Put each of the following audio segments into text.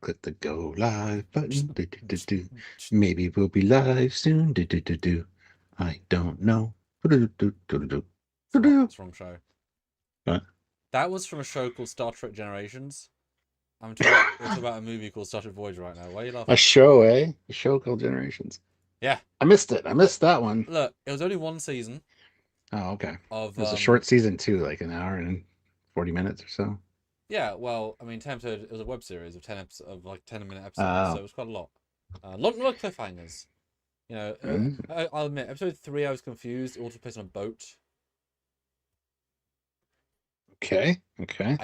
Click the go live button. Do, do, do, do. Maybe we'll be live soon. Do, do, do, do. I don't know. Do, do, do, do, do, do, do. That's wrong show. What? That was from a show called Star Trek Generations. We're talking about a movie called Star Trek Voyager right now. Why are you A laughing? show, eh? A show called Generations. Yeah. I missed it. I Look, missed that one. look, it was only one season Oh, okay. of It was a short season too, like an hour and 40 minutes or so. yeah, well, I mean 10 episodes, it was a web series of 10 episodes of like 10-minute episodes, so Oh. it was quite a lot. Lot of cliffhangers. You know, Mm. I'll admit, episode 3 I was confused. It all took place on a boat. Okay. Okay.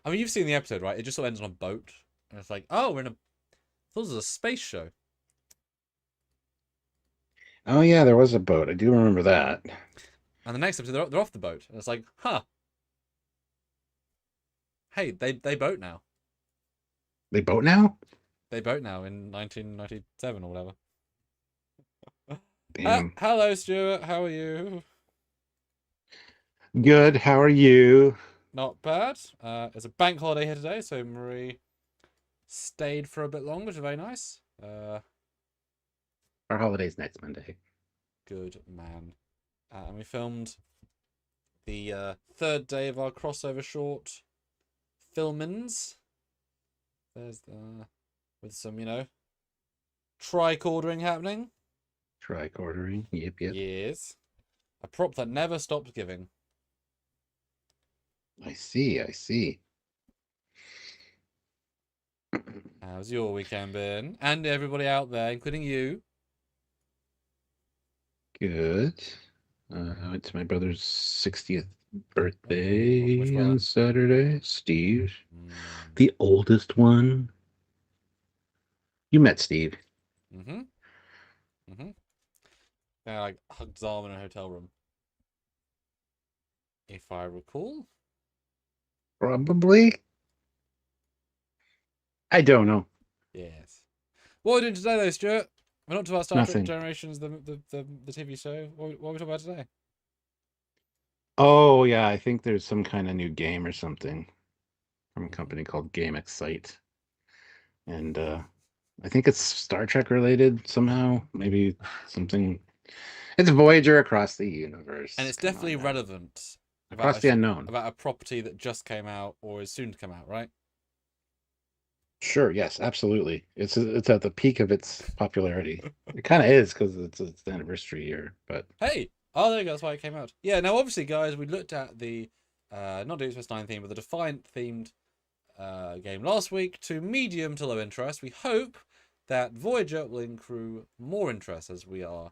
I mean, you've seen the episode, right? It just sort of ends on a boat, and it's like, oh, we're in a. This was a space show. Oh yeah, there was a boat. I do remember that. And the next episode, they're off the boat, and it's like, huh? Hey, they boat now. They boat now? They boat now in 1997 or whatever. Damn. Hello, Stuart. How are you? Good. How are you? Not bad. It's a bank holiday here today, so Marie stayed for a bit longer, which is very nice. Our holiday's next Monday. Good man. And we filmed the third day of our crossover short filmins. There's with some, tricordering happening. Tricordering. Yep, yep. Yes. A prop that never stops giving. I see. I see. How's your weekend been? And everybody out there, including you. Good. I went to my brother's 60th birthday Which brother? on Saturday. Steve, Mm. the oldest one. You met Steve. Mm-hmm. Mm-hmm. Yeah, like hugged his arm in a hotel room. If I recall. Probably. I don't know. Yes. What are we doing today, though, Stuart? We're not talking about Star Trek Nothing. Generations, the TV show. What are we talking about today? Oh, yeah. I think there's some kind of new game or something from a company called gameXcite. And I think it's Star Trek related somehow. Maybe something. It's Voyager across the universe. And it's Come definitely on now. relevant Across the unknown. about a property that just came out or is soon to come out, right? Sure, yes, absolutely. It's at the peak of its popularity. It kind of is because it's the anniversary year, but Hey! Oh, there you go. That's why it came out. Yeah, now, obviously, guys, we looked at the, not Deep Space Nine theme, but the Defiant themed game last week to medium to low interest. We hope that Voyager will accrue more interest as we are,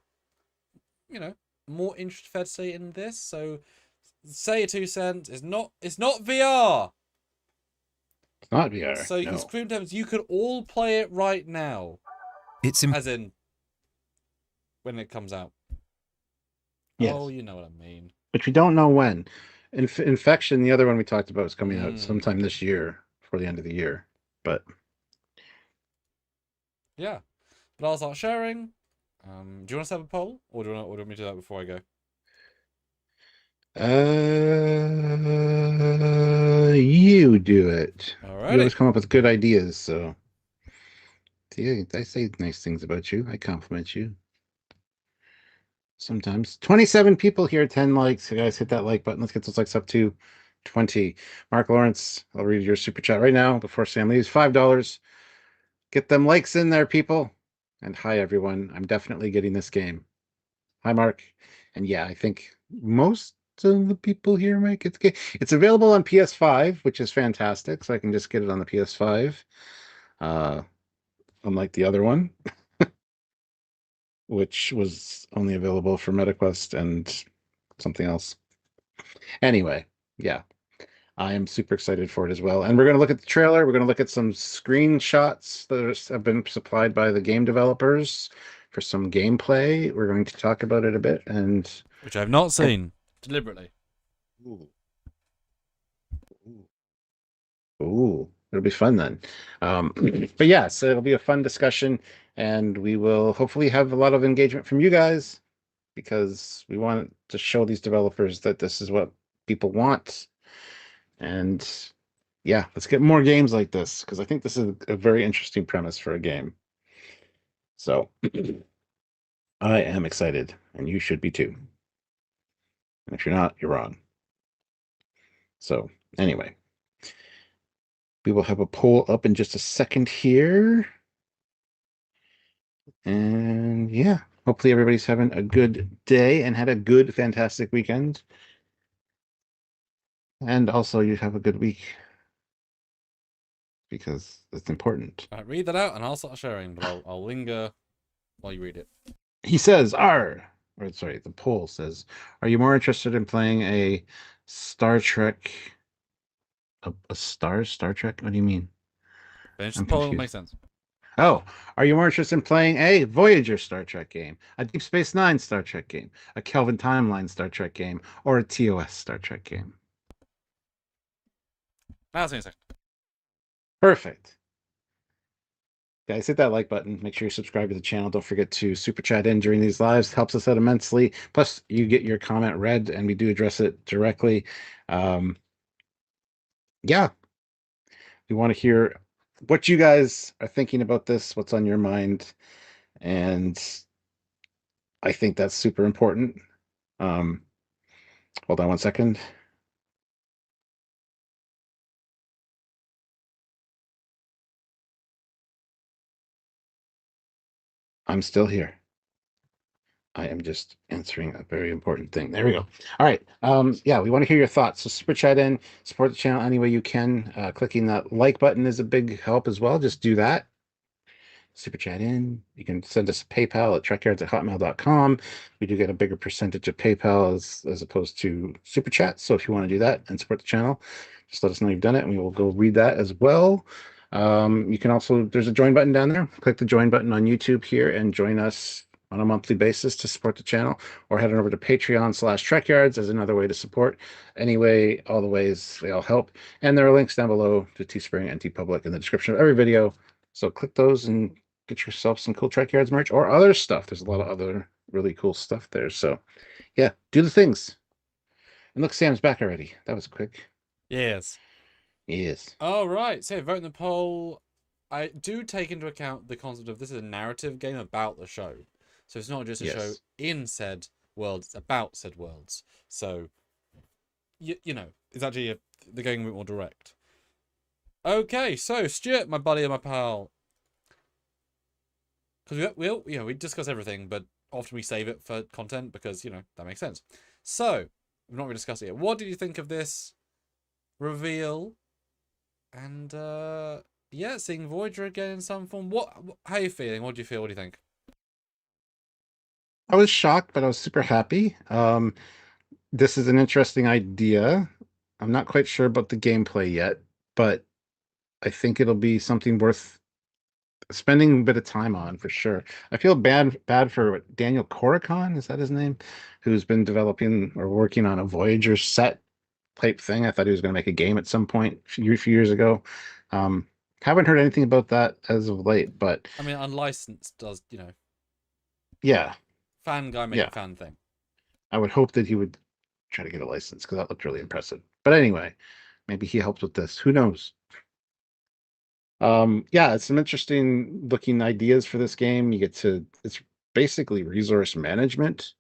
more interested, fair to say, in this. So, say 2 cents. It's not VR. it's not VR. So you can No. scream terms. You could all play it right now. As in when it comes out. Yes, Oh, you know what I mean. which we don't know when. Infection, the other one we talked about, is coming out sometime this year, for the end of the year. But yeah, but I'll start sharing. Do you want to set up a poll, or do you want me to do that before I go? you do it. You always Alrighty. come up with good ideas, so yeah, I say nice things about you. I compliment you. Sometimes 27 people here, 10 likes. You guys hit that like button. Let's get those likes up to 20. Mark Lawrence, I'll read your super chat right now before Sam leaves. $5. Get them likes in there, people. And hi, everyone. I'm definitely getting this game. Hi, Mark. And yeah, I think most of the people here might get the game. It's available on PS5, which is fantastic. So I can just get it on the PS5. Unlike the other one, which was only available for MetaQuest and something else. Anyway, yeah, I am super excited for it as well. And we're going to look at the trailer. We're going to look at some screenshots that have been supplied by the game developers for some gameplay. We're going to talk about it a bit, and Which I've not seen deliberately. ooh, ooh, it'll be fun then. But yeah, so it'll be a fun discussion, and we will hopefully have a lot of engagement from you guys because we want to show these developers that this is what people want. And yeah, let's get more games like this because I think this is a very interesting premise for a game. So I am excited, and you should be too. And if you're not, you're wrong. So anyway, we will have a poll up in just a second here. And yeah, hopefully everybody's having a good day and had a good, fantastic weekend. And also you have a good week because it's important. All right, read that out, and I'll start sharing, but I'll linger while you read it. He says, or sorry, the poll says, are you more interested in playing a Star Trek, a Star Trek? What do you mean? Finish the I'm poll, it'll confused. make sense. Oh, are you more interested in playing a Voyager Star Trek game, a Deep Space Nine Star Trek game, a Kelvin Timeline Star Trek game, or a TOS Star Trek game? Now, see you in a second. Perfect. Guys, hit that like button. Make sure you subscribe to the channel. Don't forget to super chat in during these lives. Helps us out immensely. Plus, you get your comment read, and we do address it directly. Yeah, we want to hear what you guys are thinking about this, what's on your mind, and I think that's super important. Um, Hold on one second. I'm still here. I am just answering a very important thing. There we go. All right. Yeah, we want to hear your thoughts. So super chat in, support the channel any way you can. Clicking that like button is a big help as well. Just do that. Super chat in. You can send us PayPal at trekyards@hotmail.com. We do get a bigger percentage of PayPal as opposed to super chat. So if you want to do that and support the channel, just let us know you've done it and we will go read that as well. You can also, there's a join button down there. Click the join button on YouTube here and join us on a monthly basis to support the channel, or head on over to Patreon/Trekyards as another way to support. Anyway, all the ways, they all help. And there are links down below to Teespring and TeePublic in the description of every video. So click those and get yourself some cool Trekyards merch or other stuff. There's a lot of other really cool stuff there. So yeah, do the things. And look, Sam's back already. That was quick. Yes. Yes. All right. So vote in the poll. I do take into account the concept of this is a narrative game about the show. So it's not just a show Yes. in said world, it's about said worlds. So, you know, it's actually they're going a bit more direct. Okay, so Stuart, my buddy and my pal. Because we discuss everything, but often we save it for content because, you know, that makes sense. So, we've not really discussed it yet. What did you think of this reveal? And, yeah, seeing Voyager again in some form. How are you feeling? What do you feel? What do you think? I was shocked, but I was super happy. This is an interesting idea. I'm not quite sure about the gameplay yet, but I think it'll be something worth spending a bit of time on for sure. I feel bad for Daniel Coricon, is that his name? Who's been developing or working on a Voyager set type thing. I thought he was going to make a game at some point a few years ago. Um, haven't heard anything about that as of late, but I mean, unlicensed does, you know, yeah, fan guy making yeah. fan thing. I would hope that he would try to get a license because that looked really impressive. But anyway, maybe he helps with this. Who knows? Yeah, it's some interesting looking ideas for this game. It's basically resource management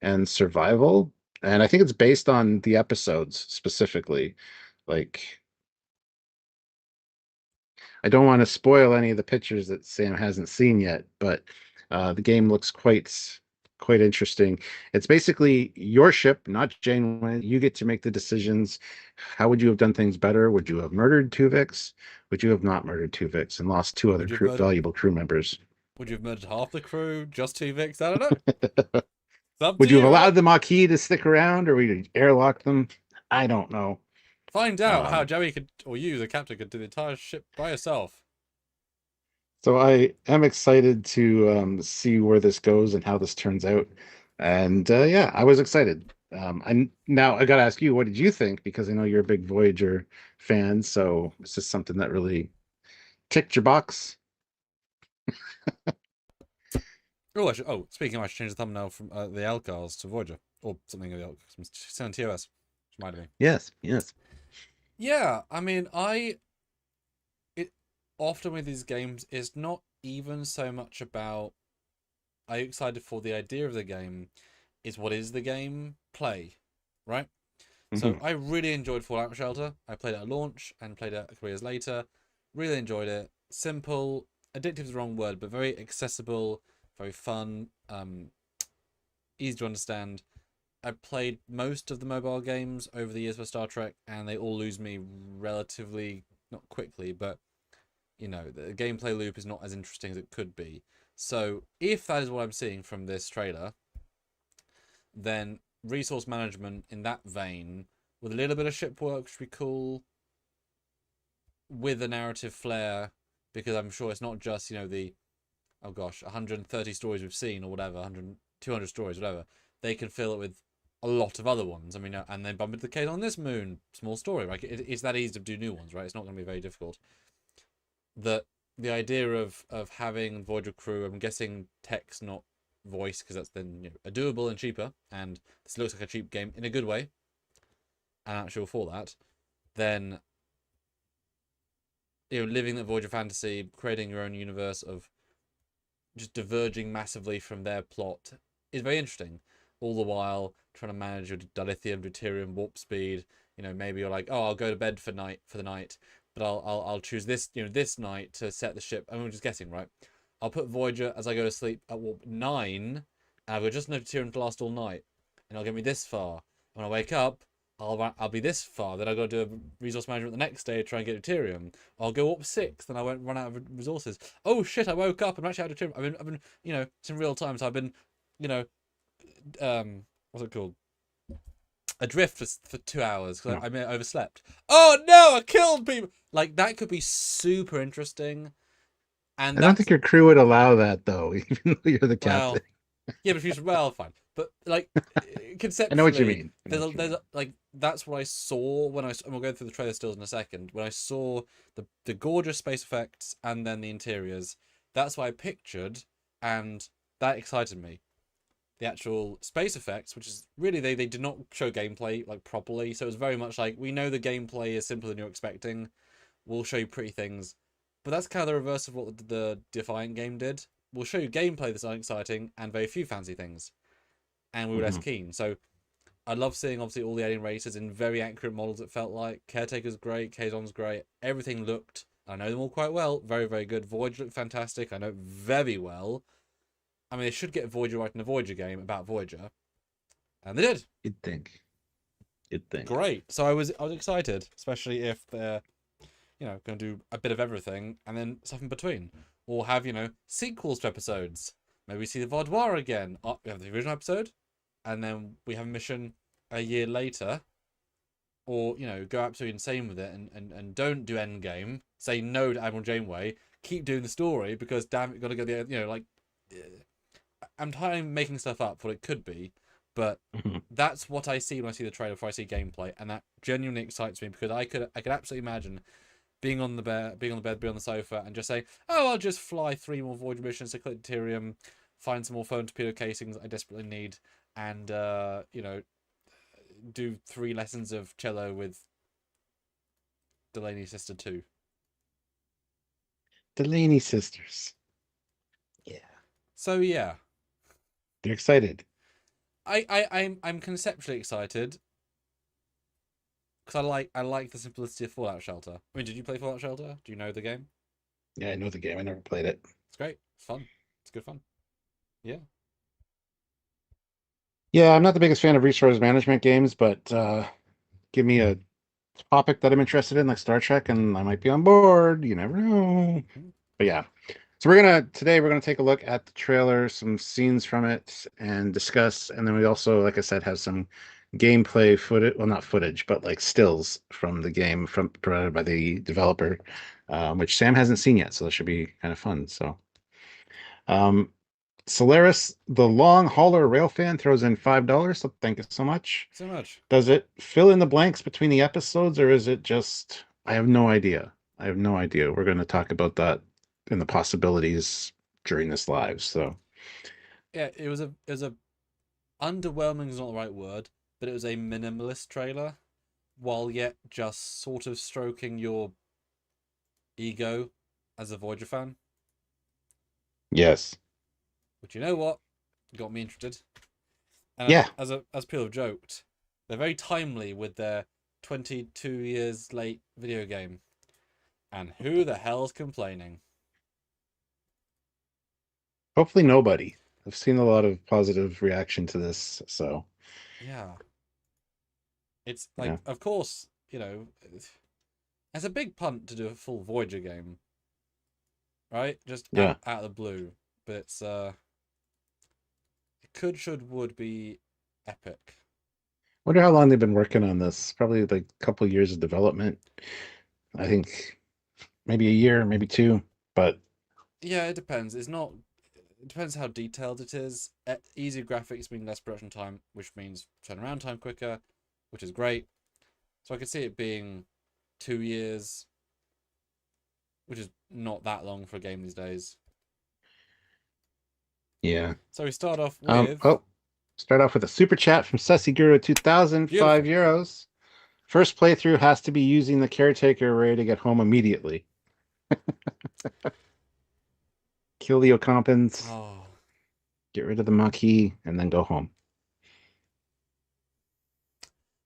and survival. And I think it's based on the episodes specifically. Like, I don't want to spoil any of the pictures that Sam hasn't seen yet, but the game looks quite interesting. It's basically your ship, not Janeway. You get to make the decisions. How would you have done things better? Would you have murdered Tuvix? Would you have not murdered Tuvix and lost two other Would you have murdered? valuable crew members? Would you have murdered half the crew? Just two Vics? I don't know. It's up to Would you have you, right? allowed the Maquis to stick around, or would you airlock them? I don't know. Find out how Um, Joey could, or you, the captain, could do the entire ship by yourself. So I am excited to see where this goes and how this turns out. And yeah, I was excited. And now I got to ask you, what did you think? Because I know you're a big Voyager fan. So is this something that really ticked your box? Speaking of, I should change the thumbnail from the Elcars to Voyager or something of the Elcars. Send TOS, which reminded me. Yes, yes. Yeah, I mean, it often with these games is not even so much about are you excited for the idea of the game, is what is the game play, right? So Hmm. I really enjoyed Fallout Shelter. I played it at launch and played it a couple years later. Really enjoyed it. Simple, addictive is the wrong word, but very accessible, very fun, easy to understand. I played most of the mobile games over the years for Star Trek, and they all lose me relatively not quickly, but the gameplay loop is not as interesting as it could be. So if that is what I'm seeing from this trailer, then resource management in that vein, with a little bit of ship work, should be cool. With a narrative flair, because I'm sure it's not just the oh gosh 130 stories we've seen or whatever, 100 200 stories, whatever. They can fill it with a lot of other ones. I mean, and then bump into the case on this moon, small story. Right, it's that easy to do new ones, right? It's not going to be very difficult. That the idea of having Voyager crew, I'm guessing text, not voice, because that's then a doable and cheaper, and this looks like a cheap game in a good way, and actual for that, then living that Voyager fantasy, creating your own universe of just diverging massively from their plot is very interesting. All the while trying to manage your dilithium, deuterium, warp speed. Maybe you're like, oh, I'll go to bed for the night, but I'll choose this this night to set the ship. I'm just guessing, right? I'll put Voyager as I go to sleep at warp 9, and I've got just enough deuterium to last all night, and it'll get me this far. When I wake up, I'll be this far. Then I've got to do a resource management the next day to try and get deuterium. I'll go up 6, then I won't run out of resources. Oh shit! I woke up and I'm actually out of deuterium. I've been it's in real time, so I've been you know what's it called, adrift for 2 hours because No, I may have overslept. Oh no! I killed people. Like that could be super interesting, and I don't think that's your crew would allow that though, even though you're the captain. well, yeah, but if you well, fine. But like I know what you conceptually, mean. I know there's what you mean. like that's what I saw when and we'll go through the trailer stills in a second. When I saw the gorgeous space effects and then the interiors, that's what I pictured, and that excited me. The actual space effects, which is really they did not show gameplay like properly, so it was very much like we know the gameplay is simpler than you're expecting. We'll show you pretty things, but that's kind of the reverse of what the Defiant game did. We'll show you gameplay that's unexciting and very few fancy things, and we were less Hmm. keen. So I love seeing obviously all the alien races in very accurate models. It felt like Caretaker's great, Kazon's great. Everything looked. I know them all quite well. Very very good. Voyager looked fantastic. I know it very well. I mean, they should get Voyager right in a Voyager game about Voyager, and they did. You'd think. You'd think. Great. So I was excited, especially if they're going to do a bit of everything and then stuff in between, or have sequels to episodes. Maybe we see the Vaudois again. We have the original episode, and then we have a mission a year later, or go absolutely insane with it and don't do Endgame. Say no to Admiral Janeway. Keep doing the story because damn it, got to go the like. I'm tired of making stuff up for what it could be, but Mhm. that's what I see when I see the trailer before I see gameplay, and that genuinely excites me because I could absolutely imagine being on the bed, being on the sofa, and just saying, "Oh, I'll just fly 3 more Voyager missions to collect deuterium, find some more phone torpedo casings I desperately need, and do 3 lessons of cello with Delaney's sister too." Delaney sisters. Yeah. So yeah, They're excited. I'm conceptually excited because I like the simplicity of Fallout Shelter. I mean, did you play Fallout Shelter? Do you know the game? Yeah, I know the game. I never played it. It's great. It's fun. It's good fun. Yeah. Yeah, I'm not the biggest fan of resource management games, but give me a topic that I'm interested in, like Star Trek, and I might be on board. You never know. Mhm. But yeah. So we're gonna take a look at the trailer, some scenes from it, and discuss. And then we also, like I said, have some gameplay footage. Well, not footage, but like stills from the game from provided by the developer, which Sam hasn't seen yet. So that should be kind of fun. So um, Solaris, the long hauler railfan, throws in $5. So thank you so much. So much. Does it fill in the blanks between the episodes, or is it just? I have no idea. I have no idea. We're going to talk about that and the possibilities during this live. So, Yeah, it was a underwhelming is not the right word, but it was a minimalist trailer. while yet just sort of stroking your ego as a Voyager fan. Yes. Which, you know what, got me interested. And Yeah. as people have joked, they're very timely with their 22 years late video game. And who the hell's complaining? Hopefully nobody. I've seen a lot of positive reaction to this, so Yeah. It's yeah. like, of course, it's a big punt to do a full Voyager game, right? Just Yeah. out of the blue. But it could, should, would be epic. Wonder how long they've been working on this. Probably like a couple years of development. I think maybe a year, maybe two, but Yeah, it depends. It depends how detailed it is. Easier graphics mean less production time, which means turnaround time quicker, which is great. So I could see it being 2 years, which is not that long for a game these days. yeah. So we start off with Oh, start off with a super chat from Sussyguru 2000, beautiful. €5. First playthrough has to be using the caretaker array to get home immediately. Kill the Ocampans, Oh, get rid of the Maquis, and then go home.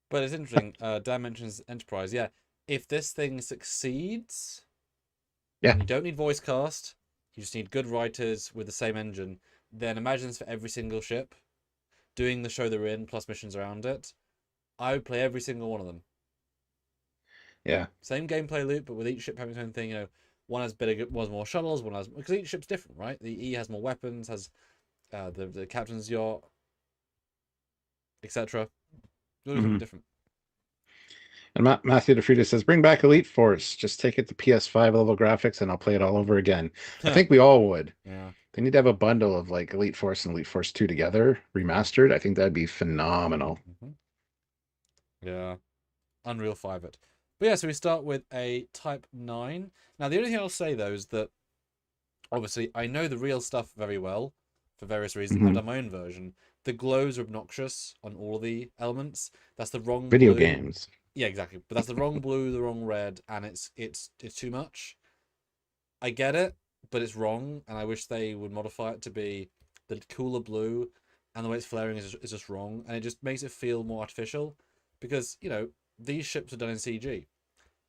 but it's interesting. Dan mentions Enterprise. Yeah, if this thing succeeds, Yeah. and you don't need voice cast, you just need good writers with the same engine. Then imagine this for every single ship, doing the show they're in plus missions around it. I would play every single one of them. Yeah. Same gameplay loop, but with each ship having its own thing. One has better, one has more shuttles, one has, because each ship's different, right? The E has more weapons, has the captain's yacht, etc. All going to be different. And Matthew DeFrida says, bring back Elite Force. Just take it to PS5 level graphics and I'll play it all over again. I think we all would. Yeah. They need to have a bundle of like Elite Force and Elite Force 2 together, remastered. I think that'd be phenomenal. Yeah. Unreal 5 it. But yeah, so we start with a Type 9. Now, the only thing I'll say, though, is that obviously I know the real stuff very well for various reasons. I've done my own version. The glows are obnoxious on all the elements. That's the wrong Video blue. games. Yeah, exactly. But that's the wrong blue, the wrong red, and it's too much. I get it, but it's wrong, and I wish they would modify it to be the cooler blue, and the way it's flaring is just wrong, and it just makes it feel more artificial, because these ships are done in CG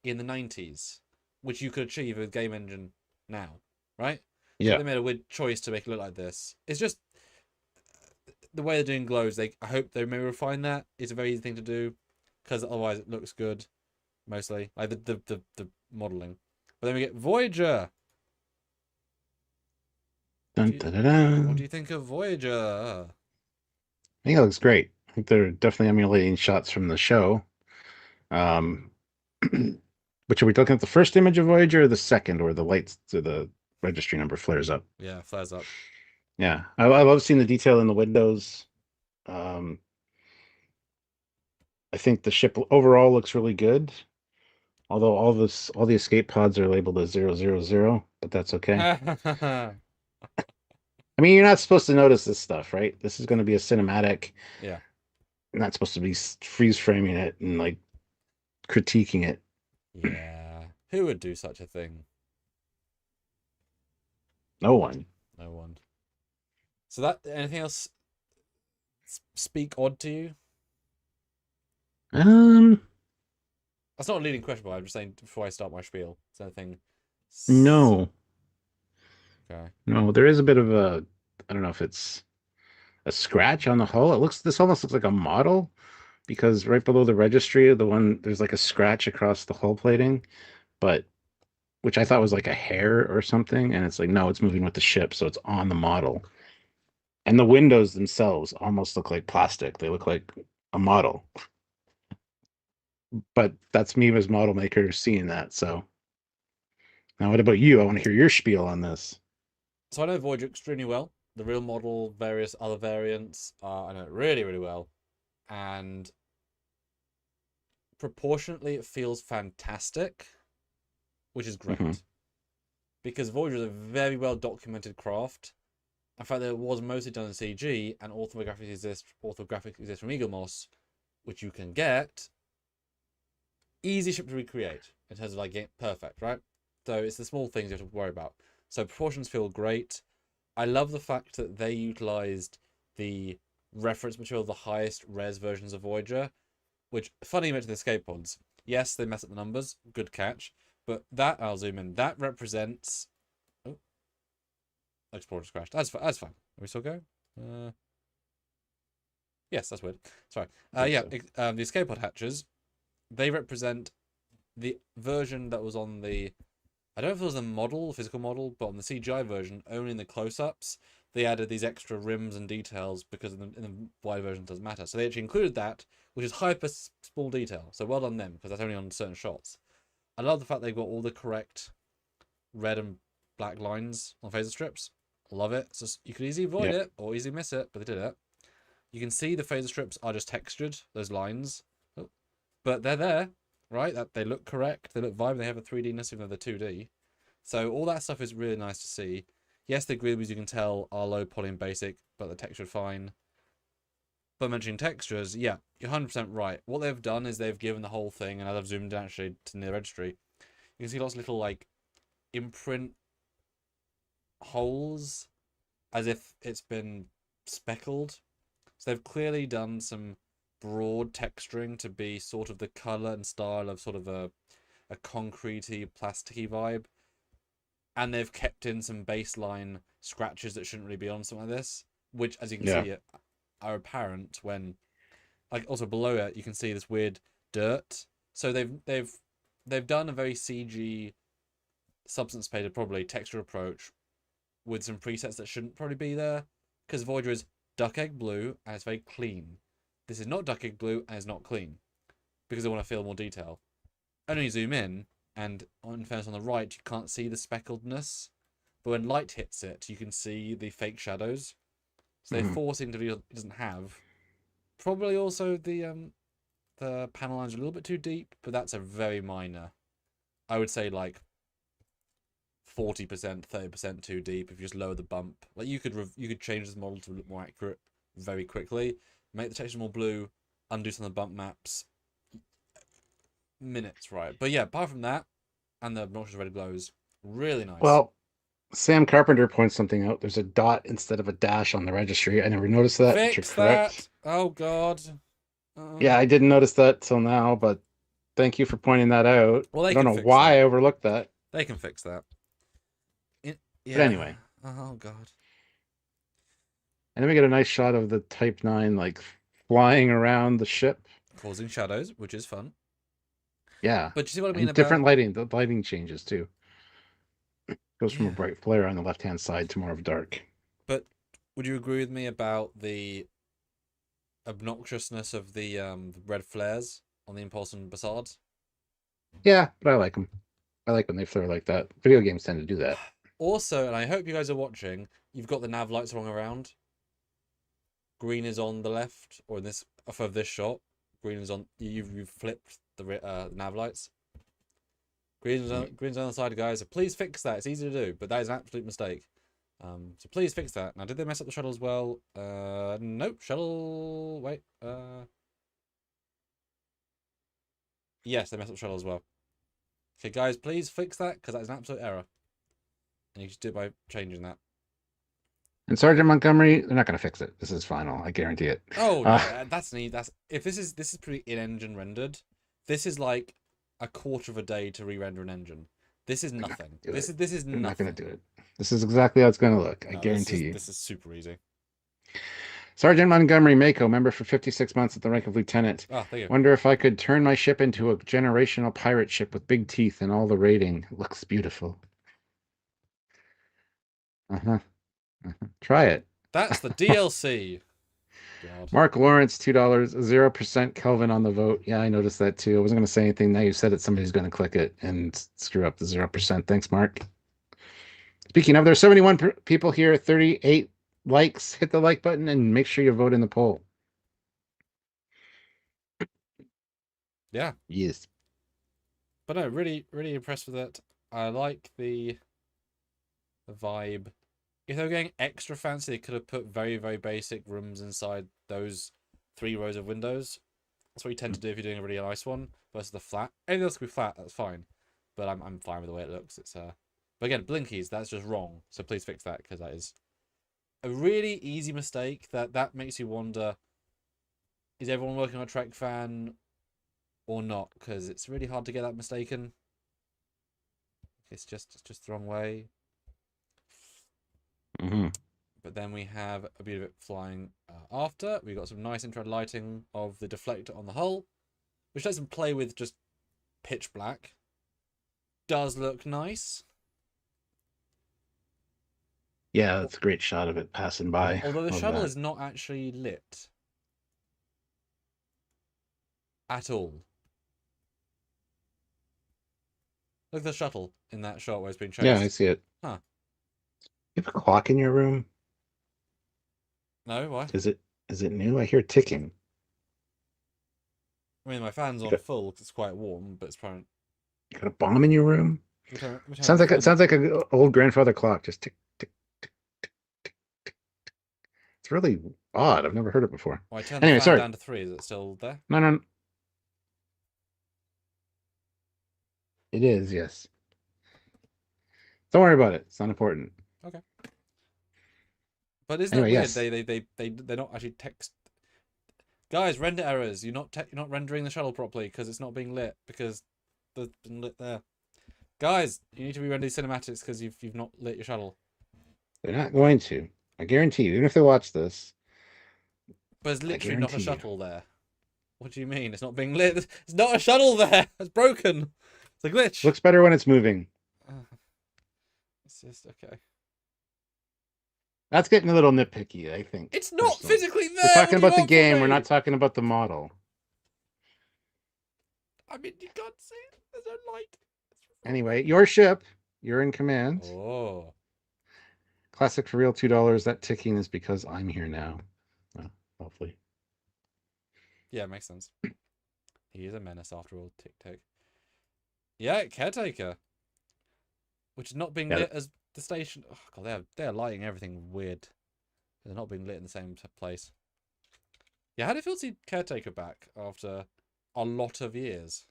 in the 90s, which you could achieve with game engine now, right? So Yeah. they made a weird choice to make it look like this. It's just the way they're doing glows. I hope they may refine that. It's a very easy thing to do, because otherwise it looks good, mostly like the modeling. But then we get Voyager. Dun, dun, dun, dun. What do you think of Voyager? I think it looks great. I think they're definitely emulating shots from the show. Which are we looking at, the first image of Voyager or the second, where the lights to the registry number flares up? Yeah, flares up. Yeah, I love seeing the detail in the windows. I think the ship overall looks really good. Although all the escape pods are labeled as 000, but that's okay. I mean, you're not supposed to notice this stuff, right? This is going to be a cinematic. Yeah. You're not supposed to be freeze framing it and like critiquing it. Yeah. Who would do such a thing? No one. No one. So that, anything else speak odd to you? That's not a leading question, but I'm just saying before I start my spiel. Is anything? No. Okay. No, there is a bit of a, I don't know if it's a scratch on the hull. This almost looks like a model, because right below the registry, there's like a scratch across the hull plating, but which I thought was like a hair or something, and it's like, no, it's moving with the ship, so it's on the model. And the windows themselves almost look like plastic. They look like a model. But that's me as model maker seeing that. So now what about you? I want to hear your spiel on this. So I know Voyager extremely well. The real model, various other variants, I know it really, really well. And proportionately, it feels fantastic, which is great. Because Voyager is a very well documented craft. In fact, it was mostly done in CG, and orthographics exist from Eagle Moss, which you can get easy ship to recreate in terms of like getting perfect, right? So it's the small things you have to worry about. So proportions feel great. I love the fact that they utilized the reference material of the highest res versions of Voyager, which, funny you mentioned the escape pods. Yes, they mess up the numbers. Good catch. But that, I'll zoom in, that represents... Oh, Explorer just crashed. That's fine. Are we still going? Yes, that's weird. Sorry. Yeah, so. The escape pod hatches, they represent the version that was on the... I don't know if it was a model, physical model, but on the CGI version, only in the close-ups, they added these extra rims and details because in the wide version it doesn't matter. So they actually included that, which is hyper small detail. So well done them, because that's only on certain shots. I love the fact they've got all the correct red and black lines on phaser strips. Love it. So you could easily avoid it or easily miss it, but they did it. You can see the phaser strips are just textured, those lines. Oh, but they're there, right? That they look correct. They look vibrant. They have a 3D-ness even though they're 2D. So all that stuff is really nice to see. Yes, the grids you can tell are low poly and basic, but the texture fine. But mentioning textures, yeah, you're 100% right. What they've done is they've given the whole thing, and as I've zoomed in actually to the registry, you can see lots of little like imprint holes as if it's been speckled. So they've clearly done some broad texturing to be sort of the color and style of sort of a concretey, plasticky vibe. And they've kept in some baseline scratches that shouldn't really be on something like this, which, as you can see, are apparent when, like, also below it, you can see this weird dirt. So they've done a very CG, substance-painted, probably texture approach with some presets that shouldn't probably be there, because Voyager is duck egg blue and it's very clean. This is not duck egg blue and it's not clean because they want to feel more detail. And when you zoom in, and in fairness on the right, you can't see the speckledness, but when light hits it, you can see the fake shadows. So they're forcing to do it doesn't have. Probably also the panel lines are a little bit too deep, but that's a very minor. I would say like 40%, 30% too deep if you just lower the bump. Like you could change this model to look more accurate very quickly, make the texture more blue, undo some of the bump maps. Minutes, right? But yeah, apart from that, and the obnoxious red glows, really nice. Well, Sam Carpenter points something out. There's a dot instead of a dash on the registry. I never noticed that. Fix that! Oh god. Yeah, I didn't notice that till now, but thank you for pointing that out. Well, I don't know why I overlooked that. They can fix that. Yeah. But anyway. Oh god. And then we get a nice shot of the Type 9 like flying around the ship. Causing shadows, which is fun. Yeah. But you see what I mean about... different lighting. The lighting changes too. Goes from a bright flare on the left-hand side to more of dark. But would you agree with me about the obnoxiousness of the red flares on the Impulse and Bassard? Yeah, but I like them. I like when they flare like that. Video games tend to do that. Also, and I hope you guys are watching, you've got the nav lights wrong around. Green is on the left, or in this of this shot. Green is on. You've flipped the nav lights. Green's on the side, guys. So please fix that. It's easy to do, but that is an absolute mistake. So please fix that. Now, did they mess up the shuttle as well? Nope. Shuttle. Wait. Yes, they messed up the shuttle as well. Okay, guys, please fix that because that is an absolute error, and you should do it by changing that. And Sergeant Montgomery, they're not going to fix it. This is final. I guarantee it. Oh, no, that's neat. If this is pretty in-engine rendered. This is like a quarter of a day to re-render an engine. This is nothing. This is nothing. I'm not going to do it. This is exactly how it's going to look. I guarantee you. This is super easy. Sergeant Montgomery Mako, member for 56 months at the rank of lieutenant. Oh, thank you. Wonder if I could turn my ship into a generational pirate ship with big teeth and all the rating. It looks beautiful. Try it. That's the DLC. God. Mark Lawrence, $2, 0% Kelvin on the vote. Yeah, I noticed that too. I wasn't going to say anything. Now you said it, somebody's going to click it and screw up the 0%. Thanks, Mark. Speaking of, there's 71 people here, 38 likes. Hit the like button and make sure you vote in the poll. Yeah. Yes. But no, really, really impressed with it. I like the vibe. If they were going extra fancy, they could have put very, very basic rooms inside those 3 rows of windows. That's what you tend to do if you're doing a really nice one versus the flat. Anything else could be flat, that's fine. But I'm fine with the way it looks. It's But again, blinkies, that's just wrong. So please fix that, because that is a really easy mistake that makes you wonder, is everyone working on a Trek fan or not? Because it's really hard to get that mistaken. It's just the wrong way. But then we have a bit of it flying after. We've got some nice infrared lighting of the deflector on the hull, which lets them play with just pitch black. Does look nice. Yeah, that's a great shot of it passing by. Although the Love shuttle that. is not actually lit at all. Look at the shuttle in that shot where it's being chased. Yeah, I see it. Huh. You have a clock in your room? No, why? Is it new? I hear ticking. I mean, my fan's on full because it's quite warm, but it's probably... You got a bomb in your room? Which Sounds like an old grandfather clock. Just tick, tick, tick, tick, tick, tick, tick. It's really odd. I've never heard it before. Oh, I turned Anyway, the fan sorry. down to 3. Is it still there? No. It is, yes. Don't worry about it. It's not important. Okay. But isn't Anyway, it weird? yes. They're not actually text. Guys, render errors. You're not rendering the shuttle properly because it's not being lit, because there's been lit there. Guys, you need to be rendering cinematics because you've not lit your shuttle. They're not going to. I guarantee you, even if they watch this. But there's literally not a shuttle there. What do you mean? It's not being lit. It's not a shuttle there. It's broken. It's a glitch. Looks better when it's moving. It's just okay. That's getting a little nitpicky, I think. It's not physically there. We're talking about the game. We're not talking about the model. I mean, you can't see it. There's no light. Anyway, your ship. You're in command. Oh. Classic for real, $2. That ticking is because I'm here now. Hopefully. Yeah, it makes sense. He is a menace after all. Tick tick. Yeah, caretaker. Which is not being lit as the station. Oh god, they're lighting everything weird. They're not being lit in the same place. Yeah, how do you feel to see caretaker back after a lot of years?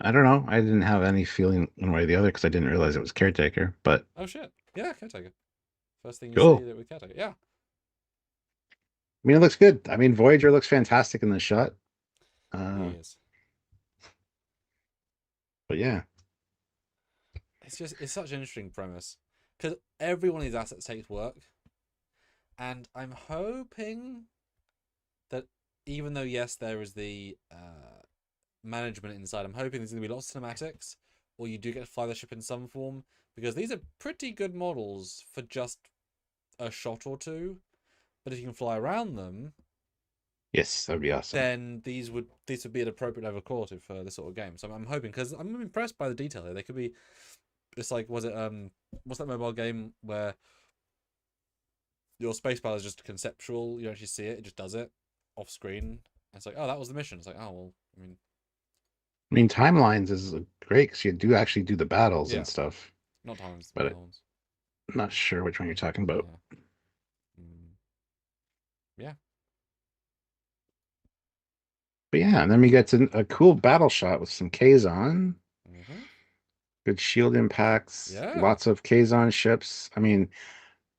I don't know. I didn't have any feeling one way or the other because I didn't realize it was caretaker. But oh shit, yeah, caretaker. First thing you see that with caretaker, yeah. I mean, it looks good. I mean, Voyager looks fantastic in this shot. Yes. But yeah, it's such an interesting premise because every one of these assets takes work, and I'm hoping that even though yes, there is the management inside, I'm hoping there's going to be lots of cinematics, or you do get to fly the ship in some form, because these are pretty good models for just a shot or two. But if you can fly around them, yes, that would be awesome. then these would be an appropriate level of quality for this sort of game. So I'm hoping, because I'm impressed by the detail here. They could be, it's like, what's that mobile game where your space battle is just conceptual, you don't actually see it, it just does it off screen. And it's like, oh, that was the mission. It's like, oh well, I mean, Timelines is great because you do actually do the battles and stuff. Not times, but I'm not sure which one you're talking about. Yeah. But yeah, and then we get to a cool battle shot with some Kazon. Good shield impacts. Yeah. Lots of Kazon ships. I mean,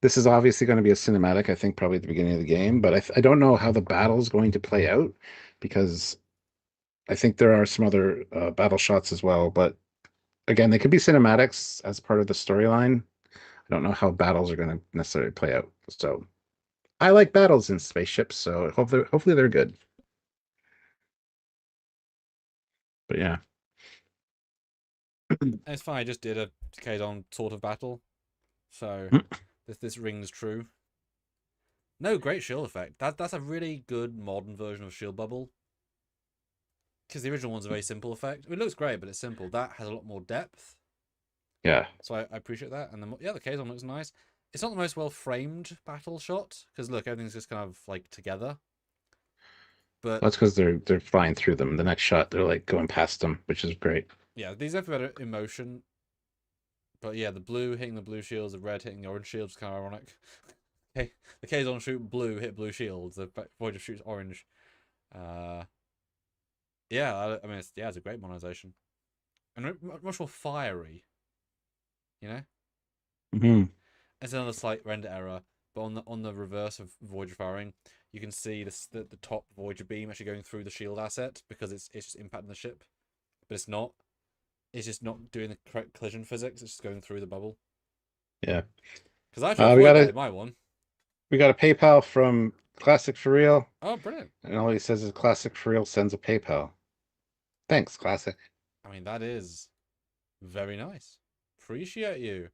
this is obviously going to be a cinematic, I think, probably at the beginning of the game. But I don't know how the battle is going to play out, because I think there are some other battle shots as well. But again, they could be cinematics as part of the storyline. I don't know how battles are going to necessarily play out. So I like battles in spaceships, so hopefully they're good. But yeah. It's fine. I just did a Kazon sort of battle, so this rings true. No, great shield effect. That's a really good modern version of shield bubble. Because the original one's a very simple effect. It looks great, but it's simple. That has a lot more depth. Yeah. So I appreciate that. And then the Kazon looks nice. It's not the most well framed battle shot, because look, everything's just kind of like together. But that's because they're flying through them. The next shot, they're like going past them, which is great. Yeah, these have better emotion. But yeah, the blue hitting the blue shields, the red hitting the orange shields is kind of ironic. Okay, the Kazon shoot blue, hit blue shields. The Voyager shoots orange. Yeah, I mean, it's a great modernization and much more fiery. You know, Hmm. it's another slight render error, but on the reverse of Voyager firing, you can see the top Voyager beam actually going through the shield asset because it's just impacting the ship, but it's not. It's just not doing the correct collision physics. It's just going through the bubble. Yeah. Because I have to We avoid got that a in my one. PayPal from Classic for Real, Oh, brilliant! and all he says is Classic for Real sends a PayPal. Thanks, Classic. I mean, that is very nice. Appreciate you.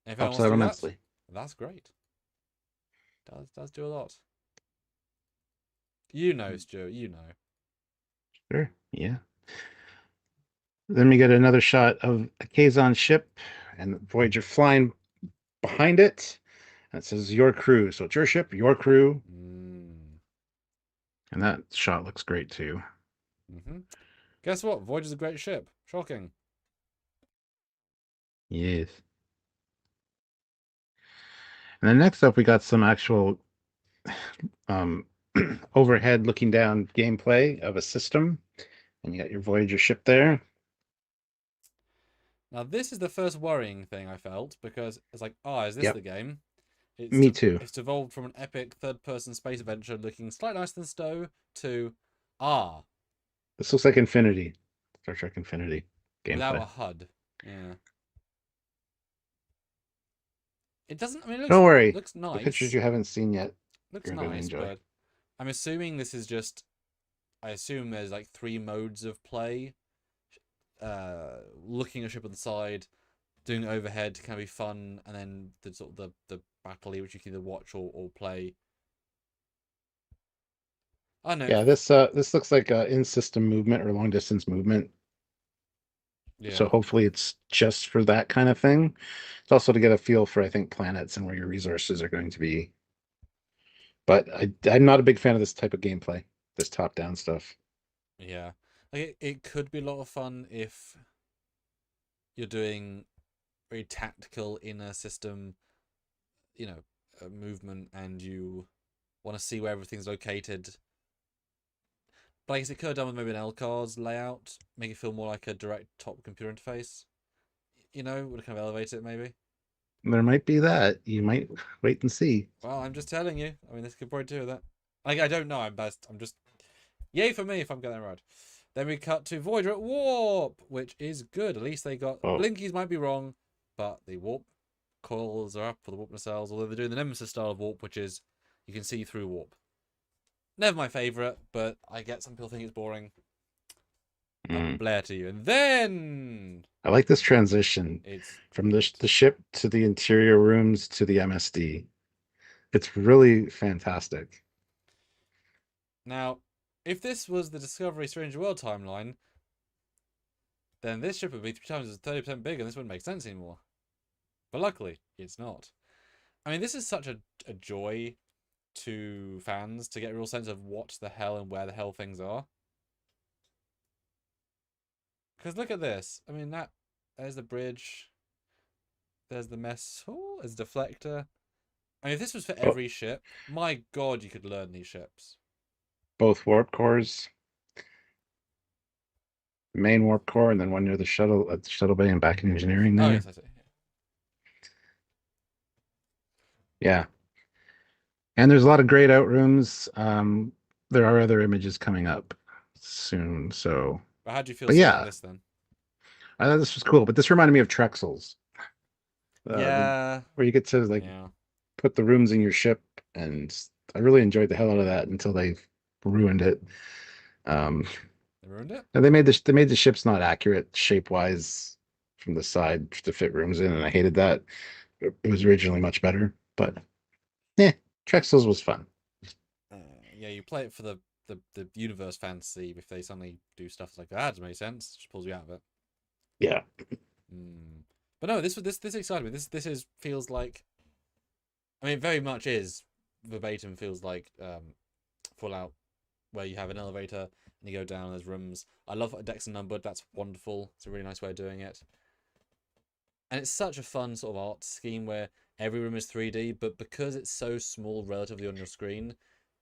If anyone Helps wants to out do that, immensely. that's great. Does do a lot. You know, Stu. You know. Sure. Yeah. Then we get another shot of a Kazon ship and Voyager flying behind it. And it says your crew. So it's your ship, your crew. Mm. And that shot looks great too. Guess what? Voyager's a great ship. Shocking. Yes. And then next up, we got some actual um, overhead looking down gameplay of a system. And you got your Voyager ship there. Now, this is the first worrying thing I felt because it's like, is this Yep. the game? Me too. It's evolved from an epic third-person space adventure looking slightly nicer than Stowe to, This looks like Infinity. Star Trek Infinity without gameplay. a HUD. Yeah. It doesn't. I mean, Don't worry. looks The pictures nice. you haven't seen yet, Looks you're going to nice, enjoy. but I'm assuming this is just. I assume there's like 3 modes of play. Looking a ship on the side, doing overhead can be fun, and then the sort of the battle which you can either watch or play. I know. Yeah, this looks like in-system movement or long-distance movement. Yeah. So hopefully it's just for that kind of thing. It's also to get a feel for, I think, planets and where your resources are going to be. But I'm not a big fan of this type of gameplay, this top-down stuff. Yeah. Like it could be a lot of fun if you're doing very tactical inner system, movement, and you want to see where everything's located. But I guess it could have done with maybe an LCARS layout, make it feel more like a direct top computer interface. Would kind of elevate it maybe. There might be that. You might wait and see. Well, I'm just telling you. I mean, this could probably do that. I don't know. I'm just yay for me if I'm getting that right. Then we cut to Voyager at warp, which is good. At least they got Oh, blinkies might be wrong, but the warp coils are up for the warp nacelles. Although they're doing the Nemesis style of warp, which is you can see through warp. Never my favorite, but I get some people think it's boring. Blair to you, and then I like this transition it's from the ship to the interior rooms to the MSD. It's really fantastic. now. If this was the Discovery Stranger World timeline, then this ship would be 3 times 30% bigger, and this wouldn't make sense anymore. But luckily, it's not. I mean, this is such a joy to fans to get a real sense of what the hell and where the hell things are. Because look at this. I mean, there's the bridge. There's the mess hall. There's the deflector. I mean, if this was for every ship, my god, you could learn these ships. Both warp cores, main warp core, and then one near the shuttle bay and back in engineering there. Oh, yes, I see. Yeah. And there's a lot of grayed out rooms. There are other images coming up soon. But how do you feel but seeing yeah, this then? I thought this was cool. But this reminded me of Trexels, Yeah. where you get to like Yeah. put the rooms in your ship, and I really enjoyed the hell out of that until they ruined it. They ruined it? And they made the ships not accurate shape wise from the side to fit rooms in, and I hated that. It was originally much better, but yeah, Trexels was fun. Yeah, you play it for the universe fantasy. If they suddenly do stuff like that, it makes sense. It just pulls you out of it. Yeah. But no, this excited me. This feels like, I mean, it very much is verbatim feels like Fallout, where you have an elevator and you go down. There's rooms. I love decks are numbered. That's wonderful. It's a really nice way of doing it. And it's such a fun sort of art scheme where every room is 3D, but because it's so small relatively on your screen,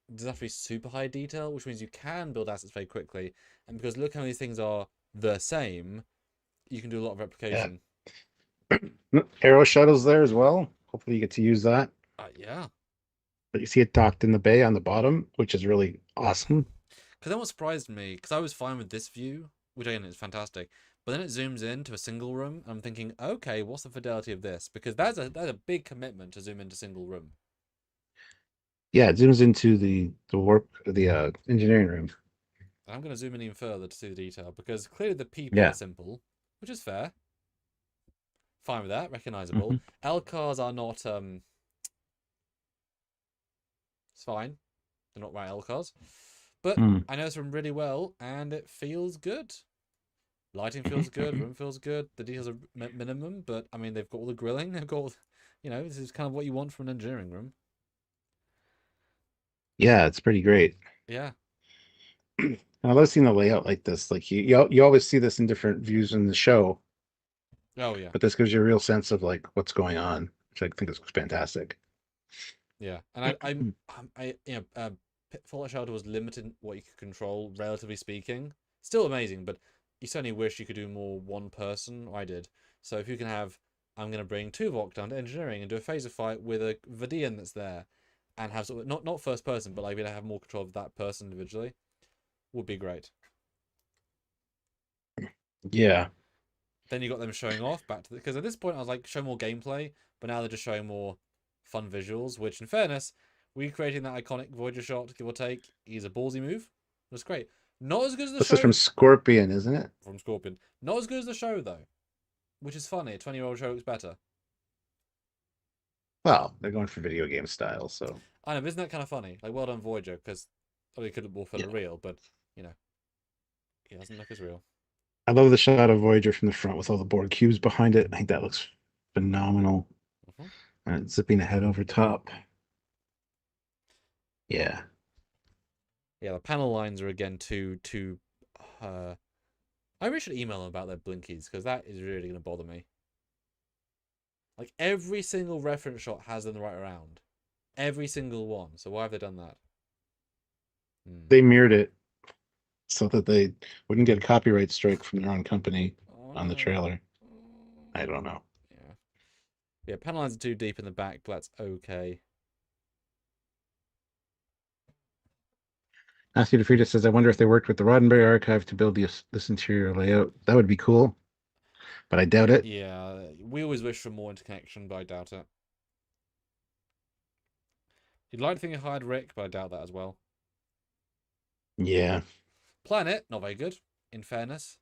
it doesn't have to be super high detail, which means you can build assets very quickly. And because look how many things are the same, you can do a lot of Yeah. replication. Arrow shuttles there as well. Hopefully you get to use that. Yeah. But you see it docked in the bay on the bottom, which is really awesome. Because then what surprised me, because I was fine with this view, which again is fantastic, but then it zooms in to a single room, and I'm thinking, okay, what's the fidelity of this? Because that's a big commitment to zoom into single room. Yeah, it zooms into the engineering room. And I'm going to zoom in even further to see the detail, because clearly the people are Yeah. simple, which is fair. Fine with that, recognizable. Hmm. L cars are not, it's fine. They're not right L cars. But Hmm. I know this room really well, and it feels good. Lighting feels good, room feels good. The details are minimum, but I mean, they've got all the grilling. They've got, this is kind of what you want from an engineering room. Yeah, it's pretty great. Yeah. I love seeing the layout like this. Like you always see this in different views in the show, Oh yeah. but this gives you a real sense of like what's going on, which I think is fantastic. Yeah. And Fallout Shelter was limited in what you could control, relatively speaking. Still amazing, but you certainly wish you could do more one person. I did. So if you can have, I'm going to bring Tuvok down to engineering and do a phaser fight with a Vidian that's there, and have sort of not first person, but like be able to have more control of that person individually, would be great. Yeah. Then you got them showing off back to because at this point I was like, show more gameplay, but now they're just showing more fun visuals. Which, in fairness, recreating that iconic Voyager shot, give or take, is a ballsy move. That's great. Not as good as the This is from show Scorpion, isn't it? from Scorpion. Not as good as the show though, which is funny. A 20-year-old show looks better. Well, they're going for video game style, so I know, but isn't that kind of funny? Like, well done Voyager, because it could look more fun yeah. and real, but you know, it doesn't look as real. I love the shot of Voyager from the front with all the board cubes behind it. I think that looks phenomenal. Mm-hmm. And it's zipping ahead over top. Yeah. Yeah, the panel lines are again too. Uh, I really should email them about their blinkies because that is really going to bother me. Like every single reference shot has them the right around, every single one. So why have they done that? They mirrored it so that they wouldn't get a copyright strike from their own company Oh on the no. trailer. I don't know. Yeah. Yeah, panel lines are too deep in the back, but that's okay. Matthew DeFrida says, I wonder if they worked with the Roddenberry archive to build this interior layout. That would be cool, but I doubt it. Yeah, we always wish for more interconnection, but I doubt it. You'd like to think I hired Rick, but I doubt that as well. Yeah. Planet, not very good, in fairness.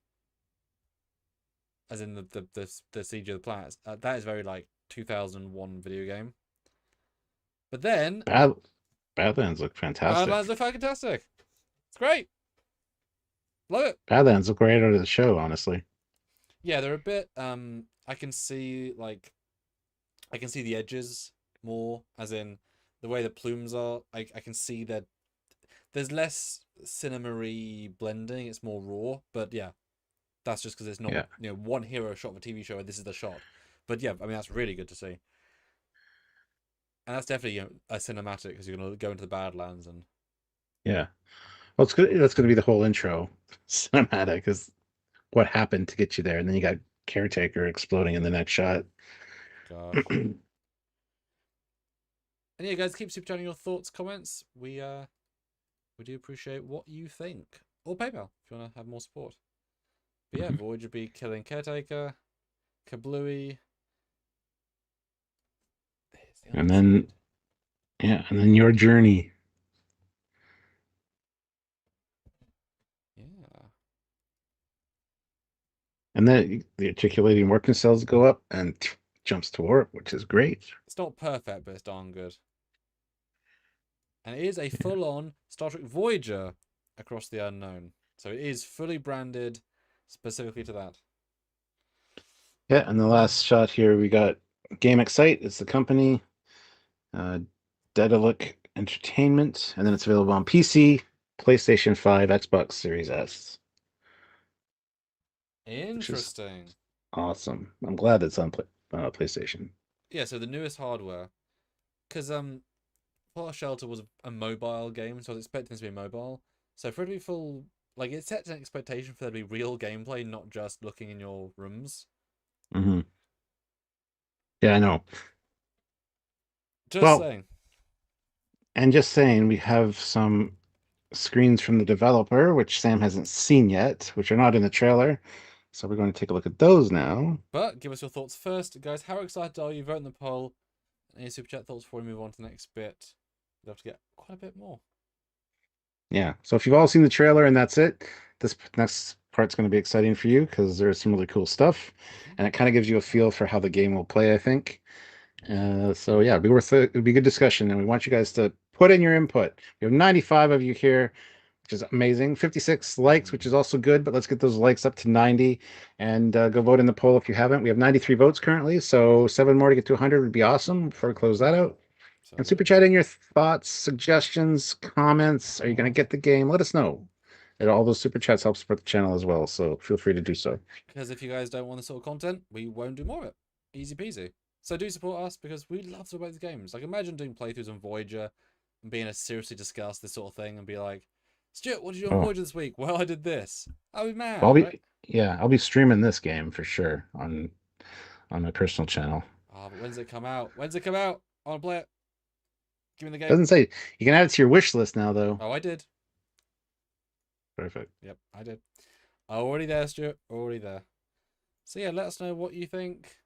As in the Siege of the Planets. That is very like 2001 video game. But then Badlands look fantastic. Badlands look fantastic. It's great. Love it. Badlands look right out of the show, honestly. Yeah, they're a bit I can see the edges more, as in the way the plumes are. I can see that there's less cinema-y blending, it's more raw, but yeah, that's just because it's not Yeah. one hero shot of a TV show and this is the shot. But yeah, I mean that's really good to see. And that's definitely a cinematic because you're gonna go into the Badlands and Yeah. Well, it's good. That's going to be the whole intro cinematic is what happened to get you there. And then you got Caretaker exploding in the next shot. gosh. And yeah, guys, keep super chatting your thoughts, comments. We do appreciate what you think. Or PayPal if you want to have more support. But yeah, Voyager be killing Caretaker, Kablooey. And then, yeah, and then your journey. Yeah. And then the articulating working cells go up and jumps to warp, which is great. It's not perfect, but it's darn good. And it is a full-on Star Trek Voyager across the unknown. So it is fully branded specifically to that. Yeah, and the last shot here, we got gameXcite is the company. Daedalic Entertainment, and then it's available on PC, PlayStation 5, Xbox Series S. Interesting. Awesome. I'm glad it's on PlayStation. Yeah, so the newest hardware, because Fallout Shelter was a mobile game, so I was expecting this to be mobile. So for it to be full, like it sets an expectation for there to be real gameplay, not just looking in your rooms. Hmm. Yeah, I know. Just Well, saying. and just saying, we have some screens from the developer, which Sam hasn't seen yet, which are not in the trailer. So we're going to take a look at those now. But give us your thoughts first, guys. How excited are you? Vote in the poll. Any super chat thoughts before we move on to the next bit? We'll have to get quite a bit more. Yeah. So if you've all seen the trailer and that's it, this next part's going to be exciting for you because there's some really cool stuff, and it kind of gives you a feel for how the game will play, I think. So yeah, it'd be a good discussion, and we want you guys to put in your input. We have 95 of you here, which is amazing. 56 likes, which is also good, but let's get those likes up to 90 and go vote in the poll if you haven't. We have 93 votes currently, so 7 more to get to 100 would be awesome before we close that out. And Sounds super good. chat in your thoughts, suggestions, comments. Are you going to get the game? Let us know. And all those super chats help support the channel as well, so feel free to do so. Because if you guys don't want this sort of content, we won't do more of it. Easy peasy. So do support us because we love to talk about these games. Like imagine doing playthroughs on Voyager and being able to seriously discuss this sort of thing and be like, Stuart, what did you do on Oh, Voyager this week? Well, I did this. I'll be I'll mad, right? be yeah, I'll be streaming this game for sure on my personal channel. Oh, but when's it come out? When's it come out? I want to play it. Give me the game. Doesn't say you can add it to your wish list now though. Oh, I did. Perfect. Yep, I did. Already there, Stuart. Already there. So yeah, let us know what you think.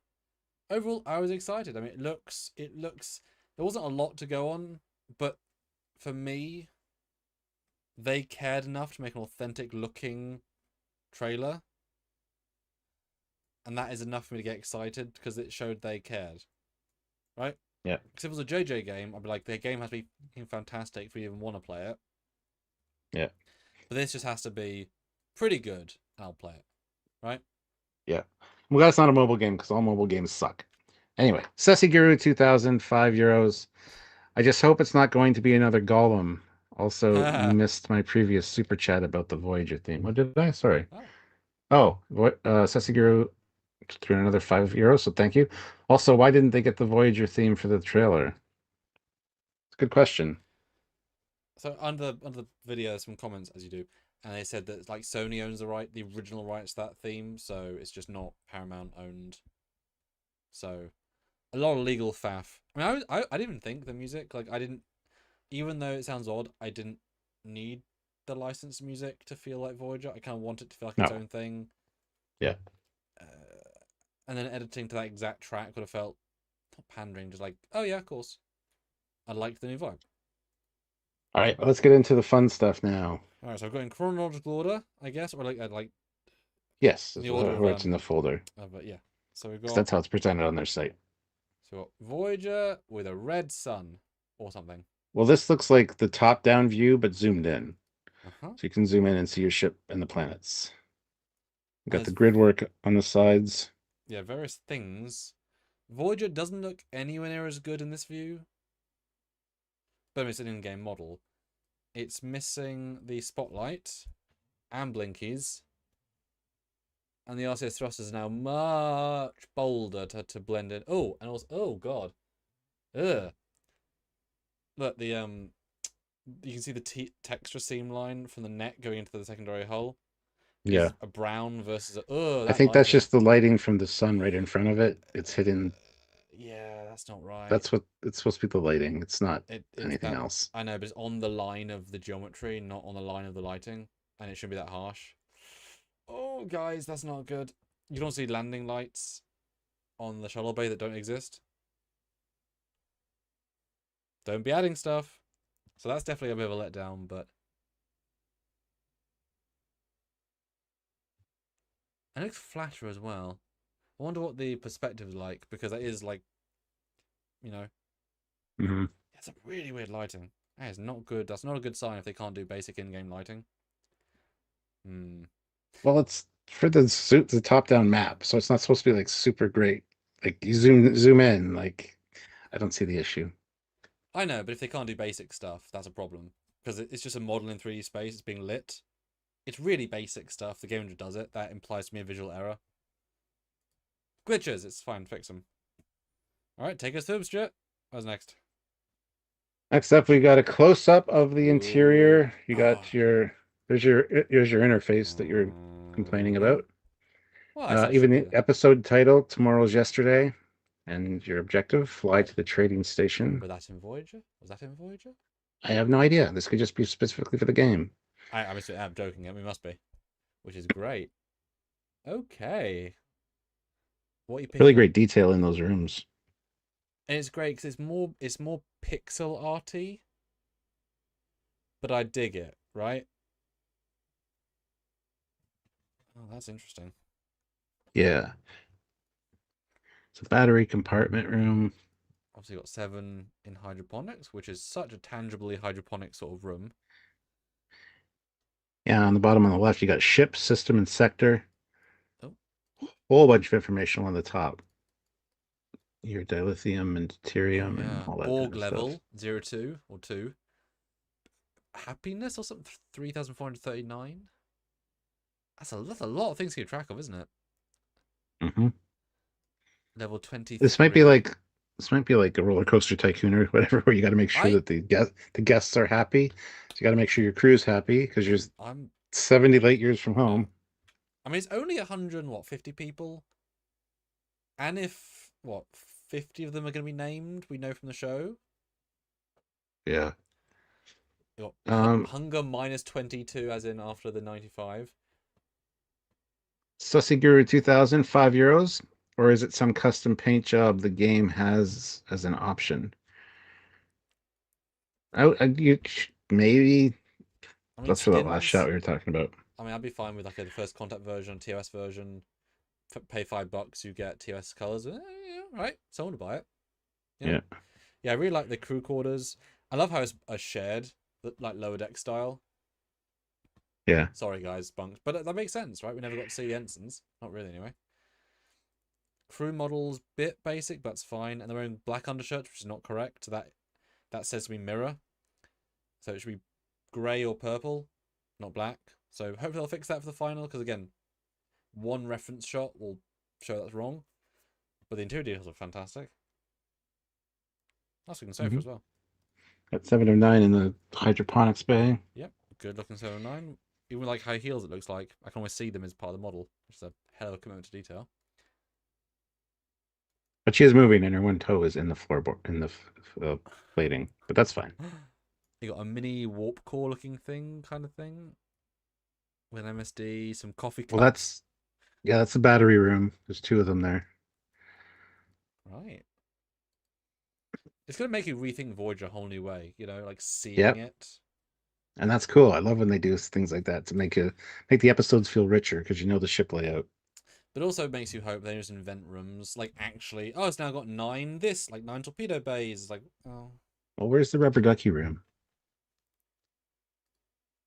Overall, I was excited. I mean, it looks. There wasn't a lot to go on, but for me, they cared enough to make an authentic looking trailer, and that is enough for me to get excited because it showed they cared, right? Yeah. Because if it was a JJ game, I'd be like, their game has to be fantastic for you even want to play it. Yeah. But this just has to be pretty good, and I'll play it, right? Yeah. Well, that's not a mobile game because all mobile games suck. Anyway, Sessiguru 2000, €5. I just hope it's not going to be another Golem. Also, oh, missed my previous super chat about the Voyager theme. What did I? Sorry. Oh, what? Sessiguru threw another €5, so thank you. Also, why didn't they get the Voyager theme for the trailer? It's a good question. so under the video, some comments as you do, and they said that like Sony owns the original rights to that theme, so it's just not Paramount owned. So a lot of legal faff. I mean, I didn't even think the music like I didn't, even though it sounds odd, I didn't need the licensed music to feel like Voyager. I kind of want it to feel like its No. own thing. Yeah. Uh, and then editing to that exact track would have felt not pandering, just like, oh yeah, of course. I liked the new vibe. All right, let's get into the fun stuff now. All right, so I've got in chronological order, I guess, or like Yes, in this the is order of where it's in the folder. but yeah. So we've 'Cause got that's how it's presented on their site. Voyager with a red sun or something. Well, this looks like the top-down view, but zoomed in. Uh huh. So you can zoom in and see your ship and the planets. You got the There's grid work on the sides. yeah various things. Voyager doesn't look anywhere near as good in this view, but it's an in-game model. It's missing the spotlight and blinkies, and the RCS thrusters are now much bolder to blend in. Oh, and also, oh god, ugh. Look, you can see the texture seam line from the neck going into the secondary hull Yeah. is a brown versus a oh I that think that's lighting. just the lighting from the sun right in front of it. It's hidden. Yeah, that's not right. That's what it's supposed to be, the lighting. It's not It's anything that else. I know, but it's on the line of the geometry, not on the line of the lighting, and it shouldn't be that harsh. Oh, guys, that's not good. You don't see landing lights on the shuttle bay that don't exist. Don't be adding stuff. So that's definitely a bit of a letdown, but and it looks flatter as well. I wonder what the perspective is like because that is like, you know, Hmm. it's a really weird lighting. That is not good. That's not a good sign if they can't do basic in-game lighting. Hmm. Well, it's for the top-down map, so it's not supposed to be like super great. Like you zoom in, like I don't see the issue. I know, but if they can't do basic stuff, that's a problem. Because it's just a model in 3D space, it's being lit. It's really basic stuff. The game engine does it. That implies to me a visual error. Glitches, it's fine, fix them. All right, take us through, Stuart. What's next? Next up, we got a close up of the Ooh. interior. You Oh. got here's your interface that you're complaining Mm-hmm. about. Well, I said it Even should be the there. episode title, Tomorrow's Yesterday, and your objective, fly to the trading station. Was that in Voyager? Was that in Voyager? I have no idea. This could just be specifically for the game. I'm joking. I mean, must be, which is great. Okay, what are you Really picking up? great detail in those rooms. And it's great because it's more pixel arty, but I dig it. Right? Oh, that's interesting. Yeah. It's a battery compartment room. Obviously, got 7 in hydroponics, which is such a tangibly hydroponic sort of room. Yeah, on the bottom on the left, you got ship, system, and sector. Oh, Whole bunch of information on the top. Your dilithium and oh deuterium and yeah. all that kind Borg of stuff. level 02 or 2. Happiness or something 3,439. That's a lot of things to keep track of, isn't it? Hmm. Level This might be 23. like this might be like a roller coaster tycoon or whatever, where you got to make sure I that the guests are happy. So you got to make sure your crew's happy because you're I'm 70 light years from yeah. home. I mean, it's only 150 people, and if 50 of them are going to be named, we know from the show. Yeah. You got Um, hunger minus 22, as in after the 95. Sussy Guru 2000, €5, or is it some custom paint job the game has as an option? Maybe I mean, that's for that last shot skins. we were talking about. I mean, I'd be fine with like the first contact version, TOS version. Pay $5, you get TOS colors. Yeah, right, someone to buy it. You know? Yeah. Yeah, I really like the crew quarters. I love how it's a shared, like lower deck style. Yeah. Sorry, guys, bunks, but that makes sense, right? We never got to see the ensigns, not really, anyway. Crew models, bit basic, but that's fine, and they're wearing black undershirts, which is not correct. That says to be mirror, so it should be grey or purple, not black. So hopefully they'll fix that for the final, because again, one reference shot will show that's wrong. But the interior details are fantastic. That's looking sofa Hmm. as well. Got 7 of 9 in the hydroponics bay. Yep, good looking 709. Even with like high heels, it looks like I can always see them as part of the model, which is a hell of a commitment to detail. But she is moving, and her one toe is in the floorboard in the plating. But that's fine. You got a mini warp core looking thing, kind of thing, with MSD, some coffee Well, cups. that's the battery room. There's 2 of them there. Right. It's gonna make you rethink Voyager a whole new way. Like seeing Yep. it. And that's cool. I love when they do things like that to make the episodes feel richer because you know the ship layout. But also makes you hope they just invent rooms. Like actually, oh, it's now got 9 this, like 9 torpedo bays. It's like, oh, Well, where's the rubber ducky room?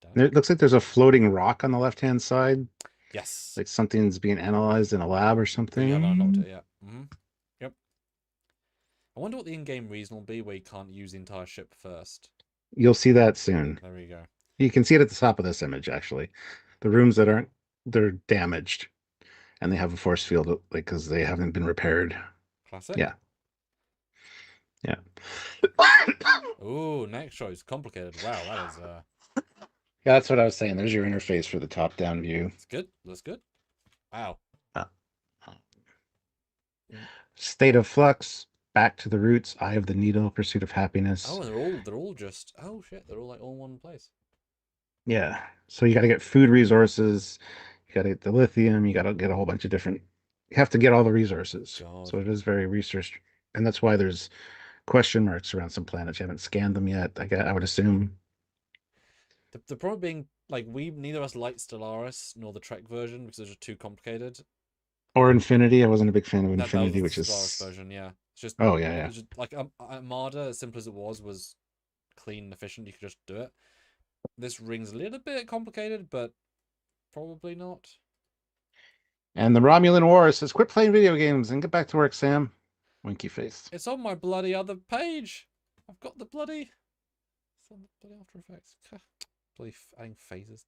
damn There, it. it looks like there's a floating rock on the left-hand side, Yes. like something's being analyzed in a lab or We haven't unlocked something. it yet. Yep. I wonder what the in-game reason will be where you can't use the entire ship first. You'll see that soon. There we go. You can see it at the top of this image, actually. The rooms that aren't, they're damaged and they have a force field, like, because they haven't been repaired. Classic. Yeah. Yeah. Ooh, next choice. Complicated. Wow, that is Yeah, that's what I was saying. There's your interface for the top-down view. it's good. That's good. Wow. Uh, State of flux, back to the roots, eye of the needle, pursuit of happiness. Oh, and they're all just oh shit, they're all like all in one place. Yeah. So you got to get food resources, you got to get the lithium, you got to get a whole bunch of different, you have to get all the resources. God. So it is very research. And that's why there's question marks around some planets. You haven't scanned them yet, I would assume. The problem being like we neither of us like Stellaris nor the Trek version because they're just too complicated. Or Infinity. I wasn't a big fan of That was Infinity, the which Stellaris is, version, yeah. oh, yeah, yeah. It's just like Armada, as simple as it was clean and efficient. You could just do it. This ring's a little bit complicated, but probably not. And the Romulan War says, quit playing video games and get back to work, Sam. Winky face. It's on my bloody other page. I've got the bloody. It's on the bloody After Effects. Bloody adding phases.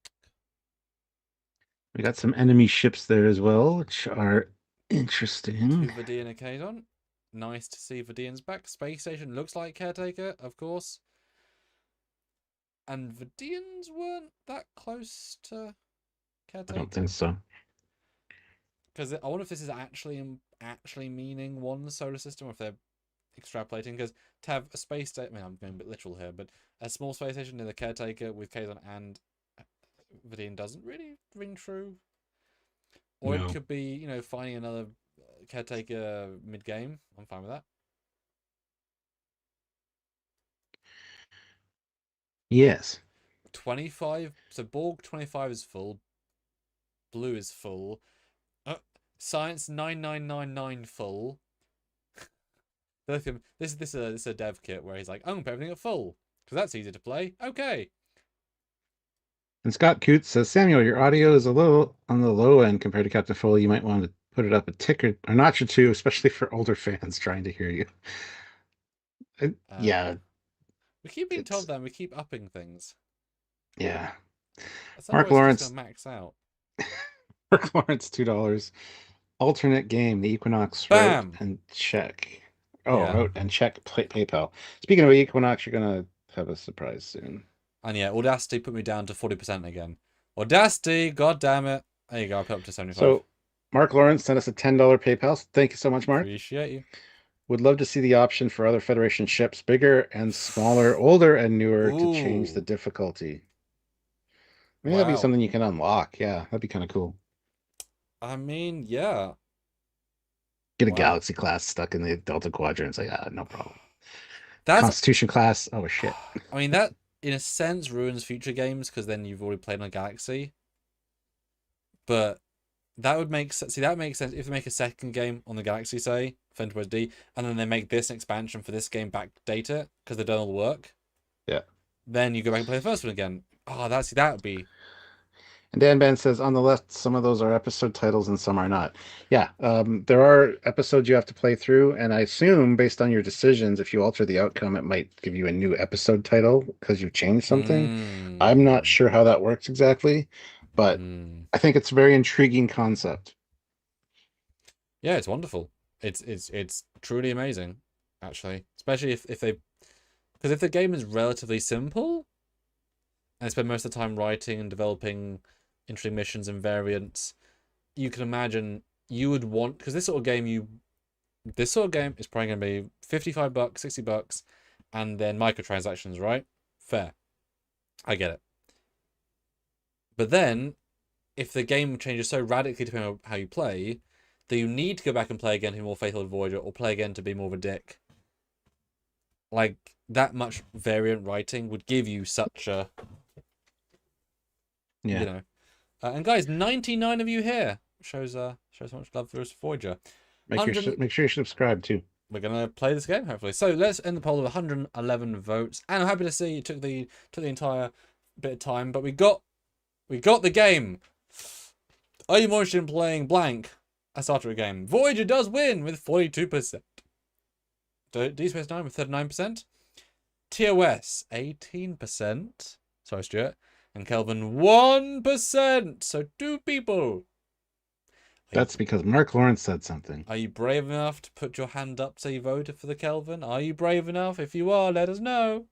We got some enemy ships there as well, which are interesting. Tuvadi and a Kadon. nice to see Verdian's back. Space Station looks like Caretaker, of course. And Verdians weren't that close to I don't Caretaker. think so. Because I wonder if this is actually meaning one solar system, or if they're extrapolating. Because to have a space station, I mean, I'm going a bit literal here, but a small space station in the Caretaker with Kazon and Verdian doesn't really ring true. Or it No. could be, finding another Caretaker mid game. I'm fine with that. Yes. 25. So Borg 25 is full. Blue is full. Science 9999 full. This is a dev kit where he's like, I'm gonna put everything at full because that's easy to play. Okay. And Scott Coots says, Samuel, your audio is a little on the low end compared to Captain Foley. You might want to put it up a tick or a notch or two, especially for older fans trying to hear you. Yeah, We keep being told it's that and we keep upping things. yeah. At some Mark point, it's just Lawrence, gonna max out. Mark Lawrence, $2. Alternate game, the Equinox wrote Bam. and check. Oh, Yeah. wrote and check PayPal. Speaking of Equinox, you're gonna have a surprise soon. And yeah, Audacity put me down to 40% again. Audacity, god damn it. There you go, I put up to 75. So Mark Lawrence sent us a $10 PayPal. Thank you so much, Mark. Appreciate you. Would love to see the option for other Federation ships, bigger and smaller, older and newer, to change the Ooh. difficulty. Maybe that'd be Wow. something you can unlock. Yeah, that'd be kind of cool. I mean, yeah. Get a Wow. Galaxy class stuck in the Delta Quadrant. It's like, no problem. That's Constitution class. Oh shit. I mean, that in a sense ruins future games because then you've already played on Galaxy. But that would make sense. See, that makes sense if they make a second game on the Galaxy, say, for Enterprise D, and then they make this an expansion for this game backdate it because they've done all the work. Yeah. Then you go back and play the first one again. Oh, that would be. And Dan Ben says on the left, some of those are episode titles and some are not. Yeah, there are episodes you have to play through, and I assume based on your decisions, if you alter the outcome, it might give you a new episode title because you've changed something. I'm not Mm, sure how that works exactly, but mm. I think it's a very intriguing concept. Yeah, it's wonderful. It's truly amazing, actually. Especially if they, because if the game is relatively simple, and spend most of the time writing and developing interesting missions and variants, you can imagine you would want, because this sort of game is probably going to be $55, $60, and then microtransactions, right? Fair. I get it. But then, if the game changes so radically depending on how you play, that you need to go back and play again to be more faithful to Voyager, or play again to be more of a dick. Like, that much variant writing would give you such a, Yeah. And guys, 99 of you here. Shows how much love there is for Voyager. Make sure you subscribe too. We're gonna play this game hopefully. So let's end the poll with 111 votes, and I'm happy to see it took the entire bit of time, but we got the game. Are you more interested in playing blank? A starter game. Voyager does win with 42%. D Space Nine with 39%. TOS 18%. Sorry, Stuart. And Kelvin 1%. So 2 people. That's because Mark Lawrence said something. Are you brave enough to put your hand up so you voted for the Kelvin? Are you brave enough? If you are, let us know.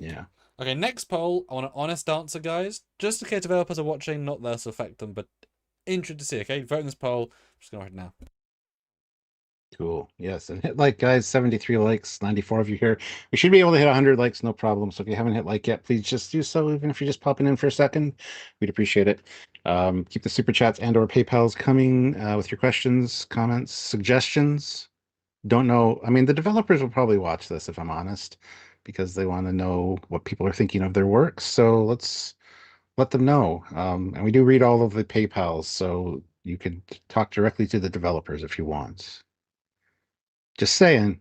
Yeah. Okay, next poll. I want an honest answer, guys. Just in case developers are watching, not that this will affect them, but interested to see, okay? Vote in this poll. I'm just going to write it now. Cool. Yes. And hit like, guys. 73 likes, 94 of you here. We should be able to hit 100 likes, no problem. So if you haven't hit like yet, please just do so, even if you're just popping in for a second. We'd appreciate it. Keep the super chats and or PayPals coming with your questions, comments, suggestions. Don't know. I mean, the developers will probably watch this, if I'm honest, because they want to know what people are thinking of their work. So let's let them know. And we do read all of the PayPals, so you can talk directly to the developers if you want. Just saying.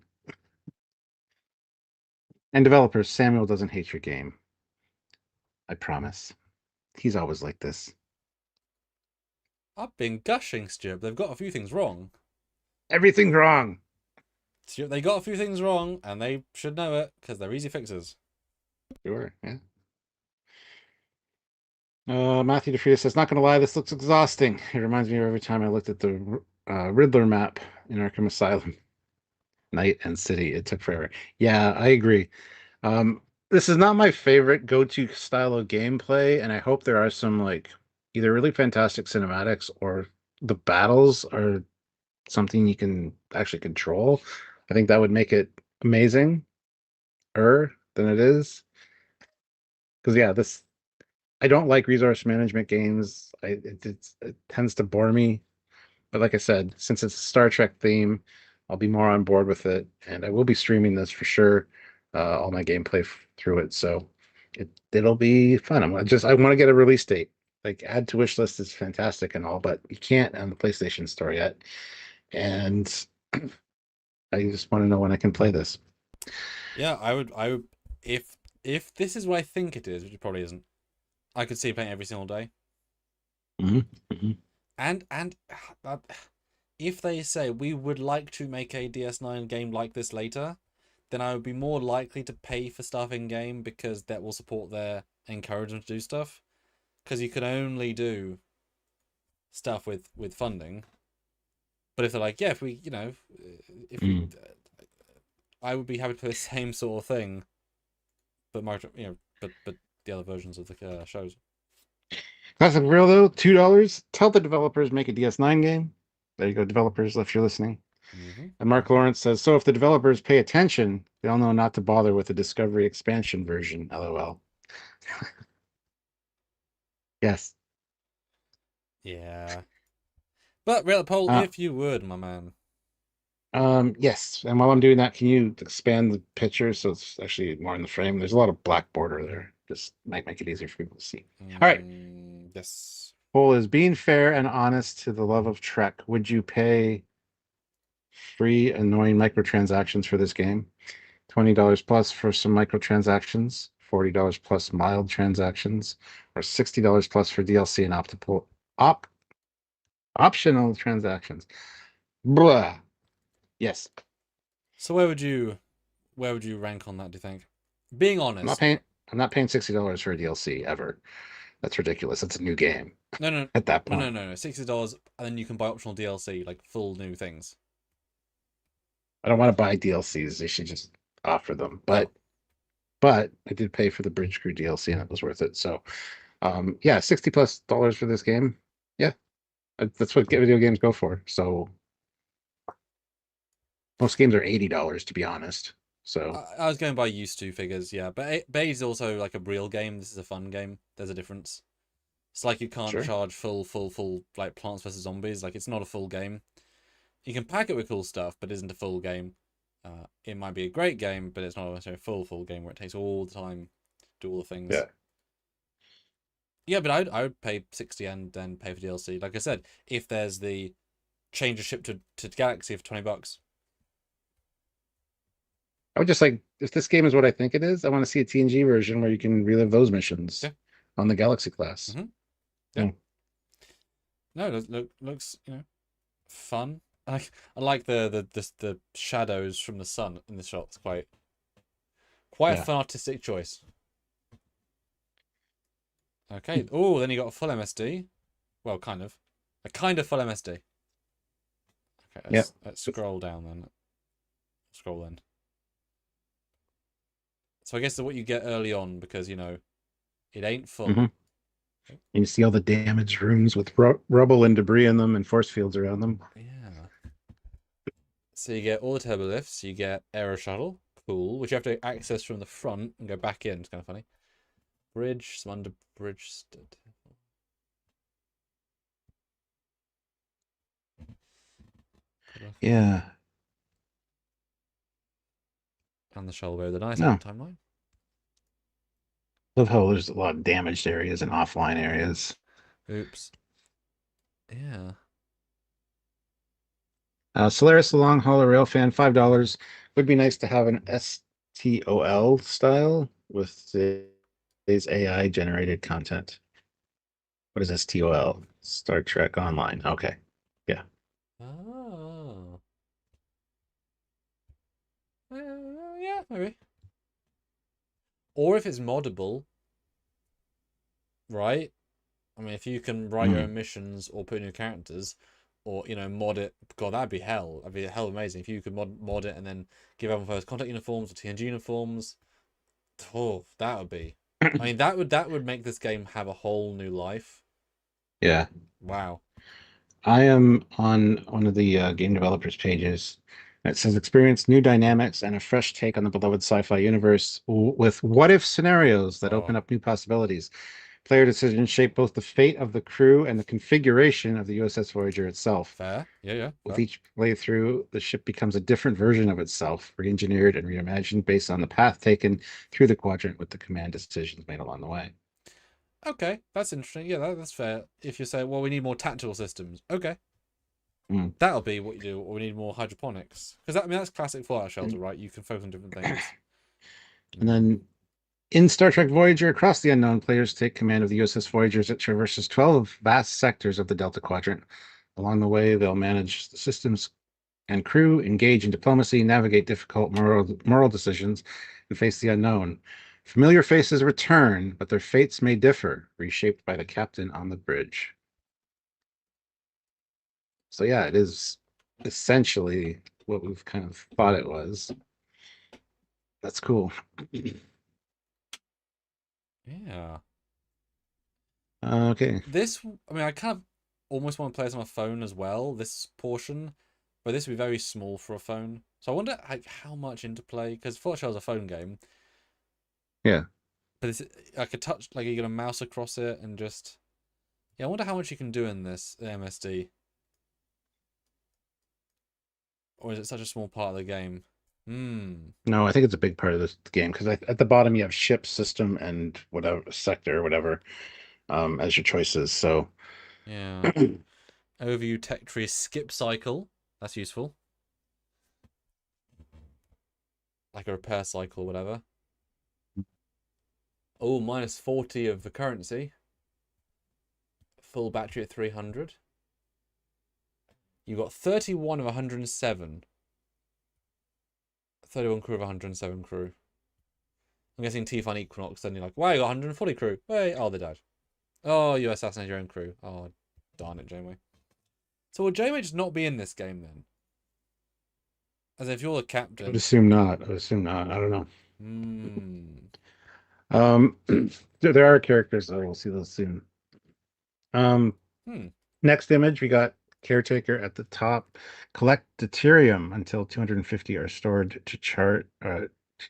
And developers, Samuel doesn't hate your game. I promise. He's always like this. I've been gushing, Stuart, but they've got a few things wrong. Everything's wrong. Stuart, they got a few things wrong, and they should know it, because they're easy fixes. Sure, yeah. Matthew DeFrias says, not going to lie, this looks exhausting. It reminds me of every time I looked at the Riddler map. in Arkham Asylum. Night and City. It took forever. Yeah, I agree. Um, this is not my favorite go-to style of gameplay, and I hope there are some like either really fantastic cinematics or the battles are something you can actually control. I think that would make it amazing than it is. Because yeah, this I don't like resource management games. It tends to bore me. But like I said, since it's a Star Trek theme, I'll be more on board with it, and I will be streaming this for sure. All my gameplay through it, so it'll be fun. I want to get a release date. Like add to wish list is fantastic and all, but you can't on the PlayStation Store yet. And I just want to know when I can play this. Yeah, I would if this is what I think it is, which it probably isn't. I could see it playing every single day. Hmm. Hmm. And uh, if they say we would like to make a DS9 game like this later, then I would be more likely to pay for stuff in game because that will support their encouragement to do stuff. Because you can only do stuff with funding. But if they're like, yeah, if we, if we, Mm. I would be happy to play the same sort of thing, but but the other versions of the shows. Classic real though, $2. Tell the developers make a DS9 game. There you go, developers, if you're listening. Hmm. And Mark Hmm. Lawrence says, so if the developers pay attention, they'll know not to bother with the Discovery expansion version. LOL. Yes. Yeah, but real poll, Uh, if you would, my man. yes. And while I'm doing that, can you expand the picture so it's actually more in the frame? There's a lot of black border there. Just might make it easier for people to see. All right. Yes. Poll is being fair and honest to the love of Trek. Would you pay free annoying microtransactions for this game? $20 plus for some microtransactions, $40 plus mild transactions, or $60 plus for DLC and op optional transactions. Blah. Yes. So where would you rank on that? Do you think? Being I'm not honest, paying I'm not paying $60 for a DLC ever. That's ridiculous. It's a new game no, no, at that no, no, point. no, no. $60, and then you can buy optional DLC, like full new things. I don't want to buy DLCs. They should just offer them. Oh, But I did pay for the Bridge Crew DLC and it was worth it. So yeah, $60+ for this game. Yeah, that's what video games go for. So most games are $80 to be honest. So I was going by used to figures, yeah. But Bay is also like a real game. This is a fun game. There's a difference. It's like you can't sure. charge full like Plants vs Zombies. Like it's not a full game. You can pack it with cool stuff, but it isn't a full game. It might be a great game, but it's not necessarily a full game where it takes all the time to do all the things. Yeah. Yeah, but I would pay 60 and then pay for DLC. Like I said, if there's the change of ship to Galaxy for $20. I would just like if this game is what I think it is, I want to see a TNG version where you can relive those missions Yeah. on the Galaxy class. Hmm. Yeah. Yeah. No, looks fun. I like the shadows from the sun in the shots. Quite a Yeah. fun artistic choice. Okay. Oh, then you got a full MSD. Well, kind of. A kind of full MSD. Okay, Yeah. let's scroll down then. Scroll then. So I guess what you get early on because it ain't full. Hmm. You see all the damaged rooms with rubble and debris in them and force fields around them. Yeah. So you get all the turbo lifts. You get aero shuttle. Cool. Which you have to access from the front and go back in. It's kind of funny. Bridge. Some under bridge. Yeah. And the shuttle with a nice No. timeline. Love how there's a lot of damaged areas and offline areas. Oops. Yeah. Solaris, the long haul rail fan, $5. Would be nice to have an STOL style with today's AI generated content. What is STOL? Star Trek Online. Okay. Yeah. Oh. Yeah, maybe. Or if it's moddable, right? I mean, if you can write your Mm. own missions or put in your characters, or mod it. God, that'd be hell. That'd be hell amazing if you could mod it and then give everyone first contact uniforms or TNG uniforms. Oh, that would be. I mean, that would make this game have a whole new life. Yeah. Wow. I am on one of the game developers pages that says experience new dynamics and a fresh take on the beloved sci-fi universe with what if scenarios that open Oh, up new possibilities. Player decisions shape both the fate of the crew and the configuration of the USS Voyager itself. fair. Yeah, yeah, With fair. each playthrough, the ship becomes a different version of itself, re-engineered and reimagined based on the path taken through the quadrant with the command decisions made along the way. Okay, that's interesting. Yeah, that's fair. If you say, well, we need more tactical systems. Okay, Mm. that'll be what you do. Or we need more hydroponics. Because that's classic Fallout Shelter, And, right? You can focus on different things. and Mm. then in Star Trek Voyager, Across the Unknown, players take command of the USS Voyager as it traverses 12 vast sectors of the Delta Quadrant. Along the way, they'll manage the systems and crew, engage in diplomacy, navigate difficult moral decisions, and face the unknown. Familiar faces return, but their fates may differ, reshaped by the captain on the bridge. So yeah, it is essentially what we've kind of thought it was. That's cool. Yeah. Okay. This, I mean, I kind of almost want to play this on my phone as well, this portion, but this would be very small for a phone. So I wonder like how much interplay, because Fallout Shelter is a phone game, Yeah. but it's like a touch, like you're gonna mouse across it and just, yeah, I wonder how much you can do in this MSD, or is it such a small part of the game? Hmm. No, I think it's a big part of this game because at the bottom you have ship, system, and whatever sector, whatever, as your choices. So Yeah. Overview tech tree skip cycle. That's useful. Like a repair cycle, whatever. Oh, minus 40 of the currency. Full battery at 300. You got 31 of 107. 31 crew of 107 crew. I'm guessing T-Fun Equinox, then you're like, wow, you got 140 crew. Wait, oh, they died. Oh, you assassinated your own crew. Oh, darn it, Janeway. So will Janeway just not be in this game then? As if you're the I would captain. assume not. I would assume not. I don't know. Hmm. Um, there are characters though. We'll see those soon. Um, Hmm. Next image, we got caretaker at the top. Collect deuterium until 250 are stored to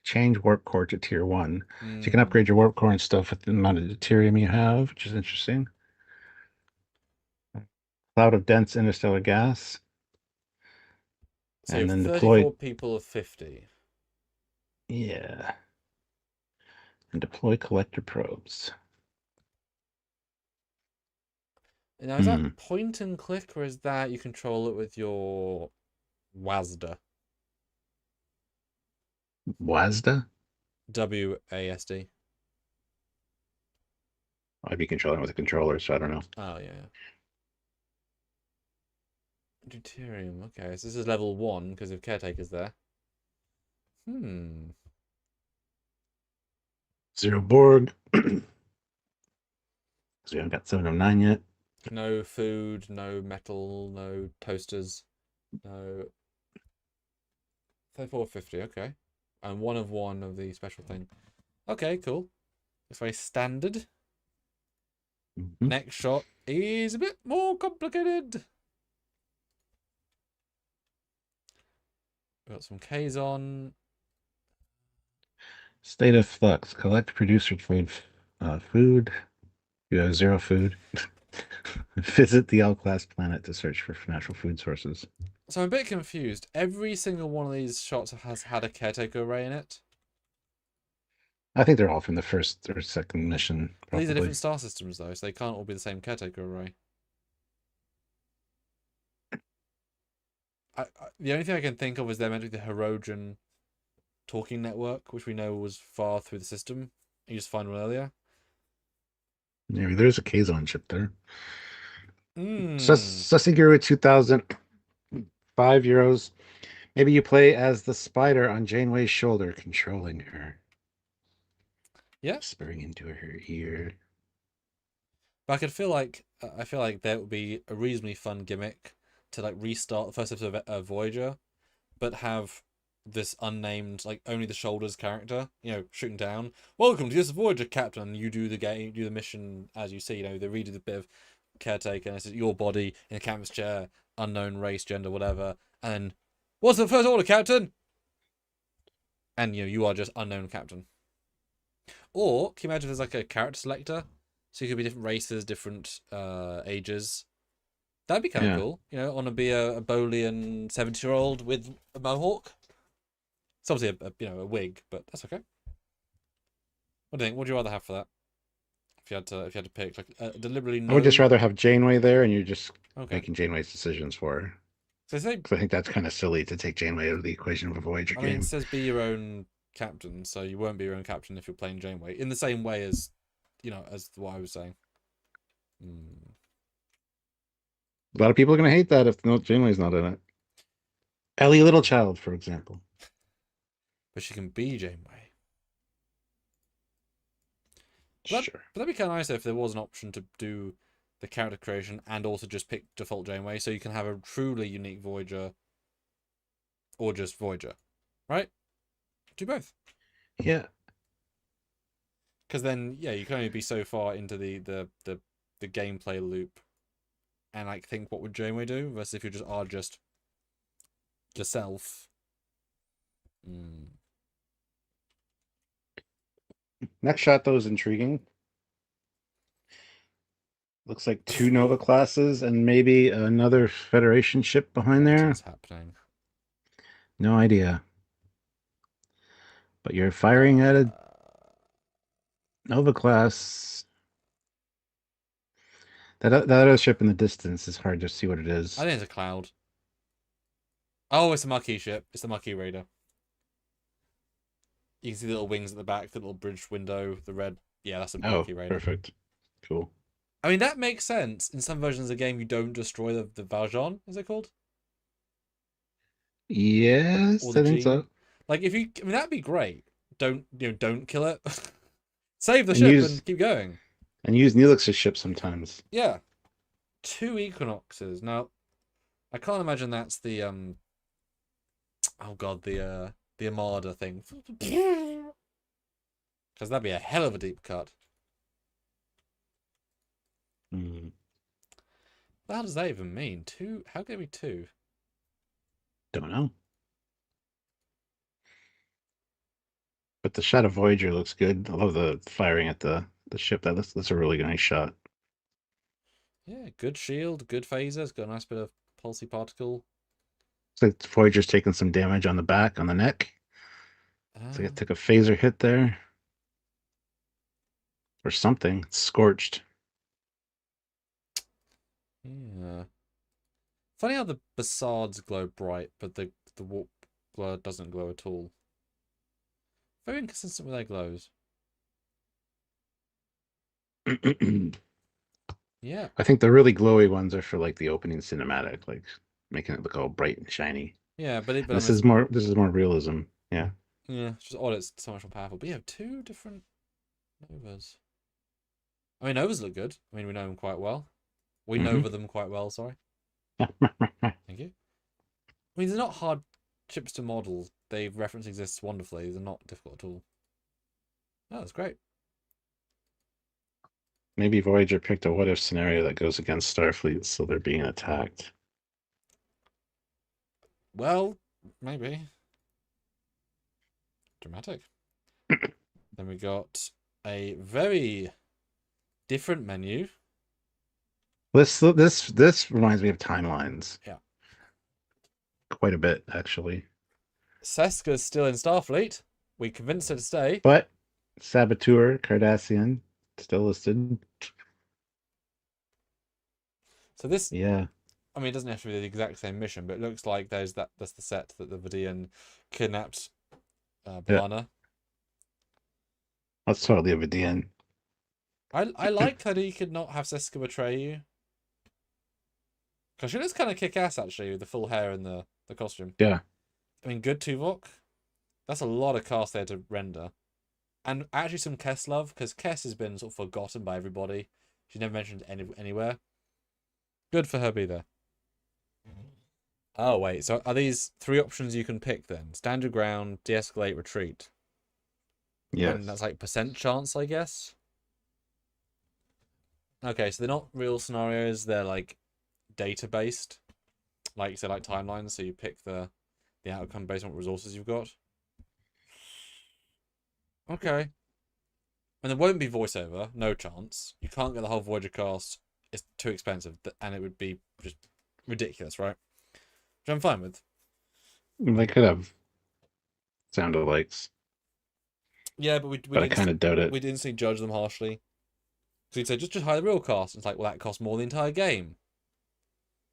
change warp core to tier one. So you can Hmm. upgrade your warp core and stuff with the amount of deuterium you have, which is interesting. Cloud of dense interstellar gas, So you and have then deploy. 34 people of 50. Yeah, and deploy collector probes. Now, is that Hmm. point and click, or is that you control it with your WASD? WASDA? WASD. I'd be controlling with a controller, so I don't know. Oh, yeah. Deuterium. Okay, so this is level 1 because of caretakers there. Hmm. Zero Borg. Because we haven't got 709 yet. No food, no metal, no toasters, no 3450. Okay. And one of the special thing. Okay, cool. It's very standard. Mhm. Next shot is a bit more complicated. We've got some K's on. State of flux. Collect producer food. You have zero food. Visit the L-class planet to search for natural food sources. So I'm a bit confused. Every single one of these shots has had a caretaker array in it. I think they're all from the first or second mission, But these are probably. different star systems though, so they can't all be the same caretaker array. The only thing I can think of is they're meant to be the Herogen talking network, which we know was far through the system. You just find one earlier. Maybe there's a Kazon chip there. Mmm. Susiguru 2000, €5. Maybe you play as the spider on Janeway's shoulder, controlling her, Yeah. whispering into her ear. But I feel like that would be a reasonably fun gimmick. to like restart the first episode of Voyager, but have this unnamed, like only the shoulders character, shooting down. Welcome to this Voyager, Captain. You do the game, do the mission as you see. They redo the bit of caretaker, and it's your body in a captain's chair, unknown race, gender, whatever. And then, what's the first order, Captain? And you are just unknown captain. Or can you imagine if there's like a character selector, so you could be different races, different ages. That'd be kind of cool. Want to be a Bolian 70-year-old with a mohawk. It's obviously a wig, but that's okay. What do you think? What would you rather have for that? If you had to pick, like deliberately. I would just rather have Janeway there, and you're just okay. making Janeway's decisions for her. So I think that's kind of silly to take Janeway out of the equation of a Voyager game. I mean, it says be your own captain, so you won't be your own captain if you're playing Janeway. In the same way as, as what I was saying. A lot of people are going to hate that if Janeway's not in it. Ellie Littlechild, for example. But she can be Janeway. Sure. But that'd be kind of nice if there was an option to do the character creation and also just pick default Janeway, so you can have a truly unique Voyager or just Voyager, right? Do both. Yeah. Because then, you can only be so far into the gameplay loop and like think what would Janeway do versus if you are just yourself. Next shot, though, is intriguing. Looks like 2 Nova classes and maybe another Federation ship behind there. What's happening? No idea. But you're firing at a Nova class. That other ship in the distance is hard to see what it is. I think it's a cloud. Oh, it's a Maquis ship. It's the Maquis Raider. You can see the little wings at the back, the little bridge window, the red. Yeah, that's a Maquis Raider. Perfect. Cool. I mean, that makes sense. In some versions of the game, you don't destroy the Valjean, is it called? Yes, I think so. Like, that'd be great. Don't kill it. Save the ship and keep going. And use Neelix's ship sometimes. Yeah. 2 Equinoxes. Now, I can't imagine that's the oh god, the Armada thing. Because that'd be a hell of a deep cut. What does that even mean? 2? How can it be 2? Don't know. But the shot of Voyager looks good. I love the firing at the ship. That's a really nice shot. Yeah, good shield, good phaser. It's got a nice bit of pulsy particle. It's like Voyager's taking some damage on the back, on the neck. It's like it took a phaser hit there. Or something. It's scorched. Yeah. Funny how the facades glow bright, but the warp glow doesn't glow at all. Very inconsistent with their glows. Yeah. I think the really glowy ones are for like the opening cinematic, like making it look all bright and shiny. Yeah, but this is more realism. Yeah. Yeah, it's just odd. It's so much more powerful. But yeah, 2 different Novas. I mean, Novas look good. I mean, we know them quite well. We Nova them quite well. Sorry. Thank you. I mean, they're not hard ships to model. They reference exists wonderfully. They're not difficult at all. Oh, that's great. Maybe Voyager picked a what-if scenario that goes against Starfleet, so they're being attacked. Well, maybe. Dramatic. Then we got a very different menu. This reminds me of Timelines. Yeah. Quite a bit, actually. Seska's still in Starfleet. We convinced her to stay. But Saboteur, Cardassian, still listed. So this, yeah. I mean, it doesn't have to be the exact same mission, but it looks like that's the set that the Vidian kidnapped B'Elanna. Yeah. That's totally a Vidian. I like that he could not have Seska betray you. Because she looks kind of kick-ass, actually, with the full hair and the costume. Yeah. I mean, good Tuvok. That's a lot of cast there to render. And actually some Kes love, because Kes has been sort of forgotten by everybody. She's never mentioned anywhere. Good for her be there. Oh wait, so are these three options you can pick then? Stand your ground, de-escalate, retreat. And Yes. that's like percent chance, I guess. Okay, so they're not real scenarios, they're like data based. Like you said, like timelines, so you pick the outcome based on what resources you've got. Okay. And there won't be voiceover, no chance. You can't get the whole Voyager cast. It's too expensive, and it would be just ridiculous, right? Which I'm fine with. They could have sound alikes, Yeah, but but I kind of doubt it. we'd instantly judge them harshly. So you'd say just hire the real cast. And it's like, well, that costs more than the entire game.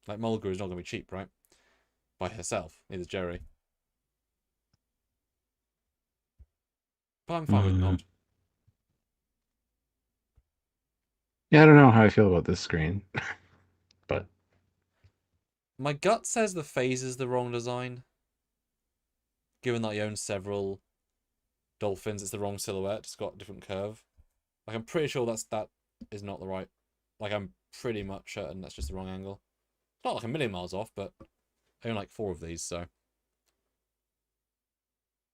Like Mulgrew is not going to be cheap, right? By herself, neither Jerry. But I'm fine with Mm. not. Yeah, I don't know how I feel about this screen, but My gut says the phase is the wrong design. Given that you own several dolphins, it's the wrong silhouette. It's got a different curve. Like I'm pretty sure that is not the right. Like I'm pretty much certain that's just the wrong angle. It's not like a million miles off, but I own like 4 of these, so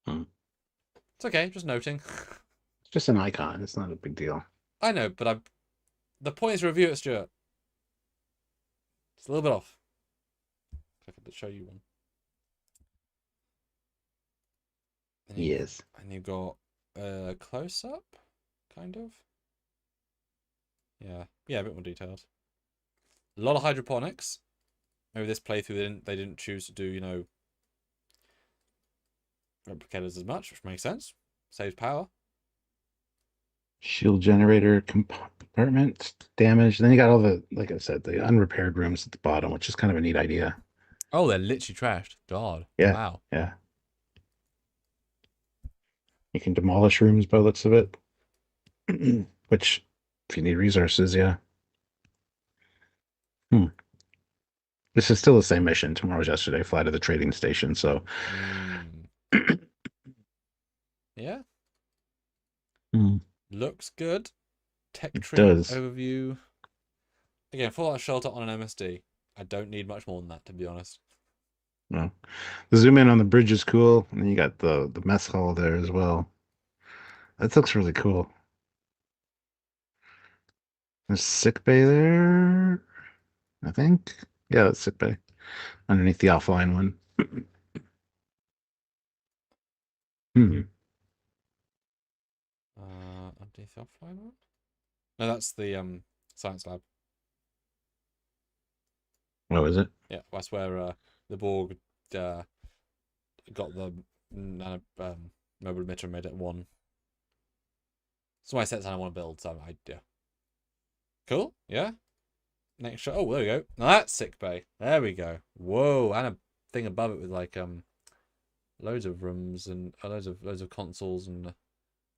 hmm. it's okay. Just noting. It's just an icon. It's not a big deal. I know, but the point is to review it, Stuart. It's a little bit off. I could show you one. Yes. And you got a close up, kind of. Yeah, a bit more detailed. A lot of hydroponics. Maybe this playthrough they didn't choose to do replicators as much, which makes sense. Saves power. Shield generator compartment damage. Then you got all the, like I said, the unrepaired rooms at the bottom, which is kind of a neat idea. Oh, they're literally trashed. God. Yeah. Wow. Yeah. You can demolish rooms by the looks of it. Which, if you need resources, yeah. Hmm. This is still the same mission. Tomorrow's yesterday. Fly to the trading station. So, Yeah. hmm. Looks good. Tech It tree does. overview. Again, Fallout Shelter on an MSD. I don't need much more than that, to be honest. Well, the zoom in on the bridge is cool, and then you got the mess hall there as well. That looks really cool. There's sick bay there, I think. Yeah, that's sick bay underneath the offline one. Hmm. Underneath the offline one? No, that's the science lab. What was it? Yeah, that's where the Borg got the nano mobile emitter and made it one. So my sets I want to build, so yeah. Cool, yeah. Next shot. Oh, there we go. Now that's sick bay. There we go. Whoa, and a thing above it with like loads of rooms and loads of consoles and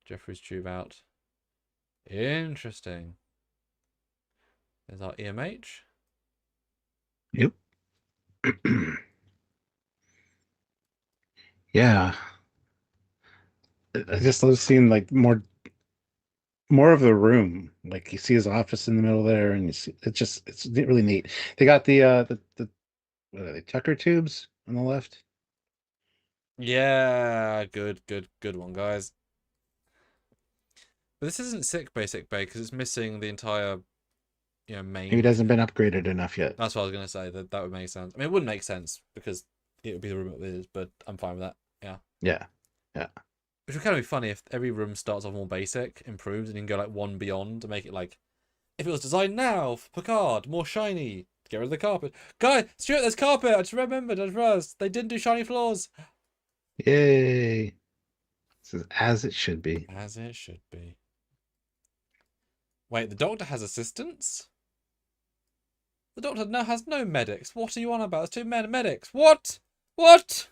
Jeffrey's tube out. Interesting. There's our EMH. Yep. Yeah. I just love seeing like more of the room. Like you see his office in the middle there, and you see it's really neat. They got the what are they, Tucker tubes on the left. Yeah, good one, guys. But this isn't sick bay because it's missing the entire Maybe it main. hasn't been upgraded enough yet. That's what I was gonna say. That would make sense. I mean, it wouldn't make sense because it would be the room it is, but I'm fine with that. Yeah. Yeah. Yeah. Which would kind of be funny if every room starts off more basic, improves, and you can go like one beyond to make it like if it was designed now for Picard, more shiny. Get rid of the carpet. Guys, Stuart, there's carpet. I just remembered. I just realized they didn't do shiny floors. Yay. This is as it should be. As it should be. Wait, the doctor has assistants? The doctor now has no medics. What are you on about? It's 2 medics. What? What?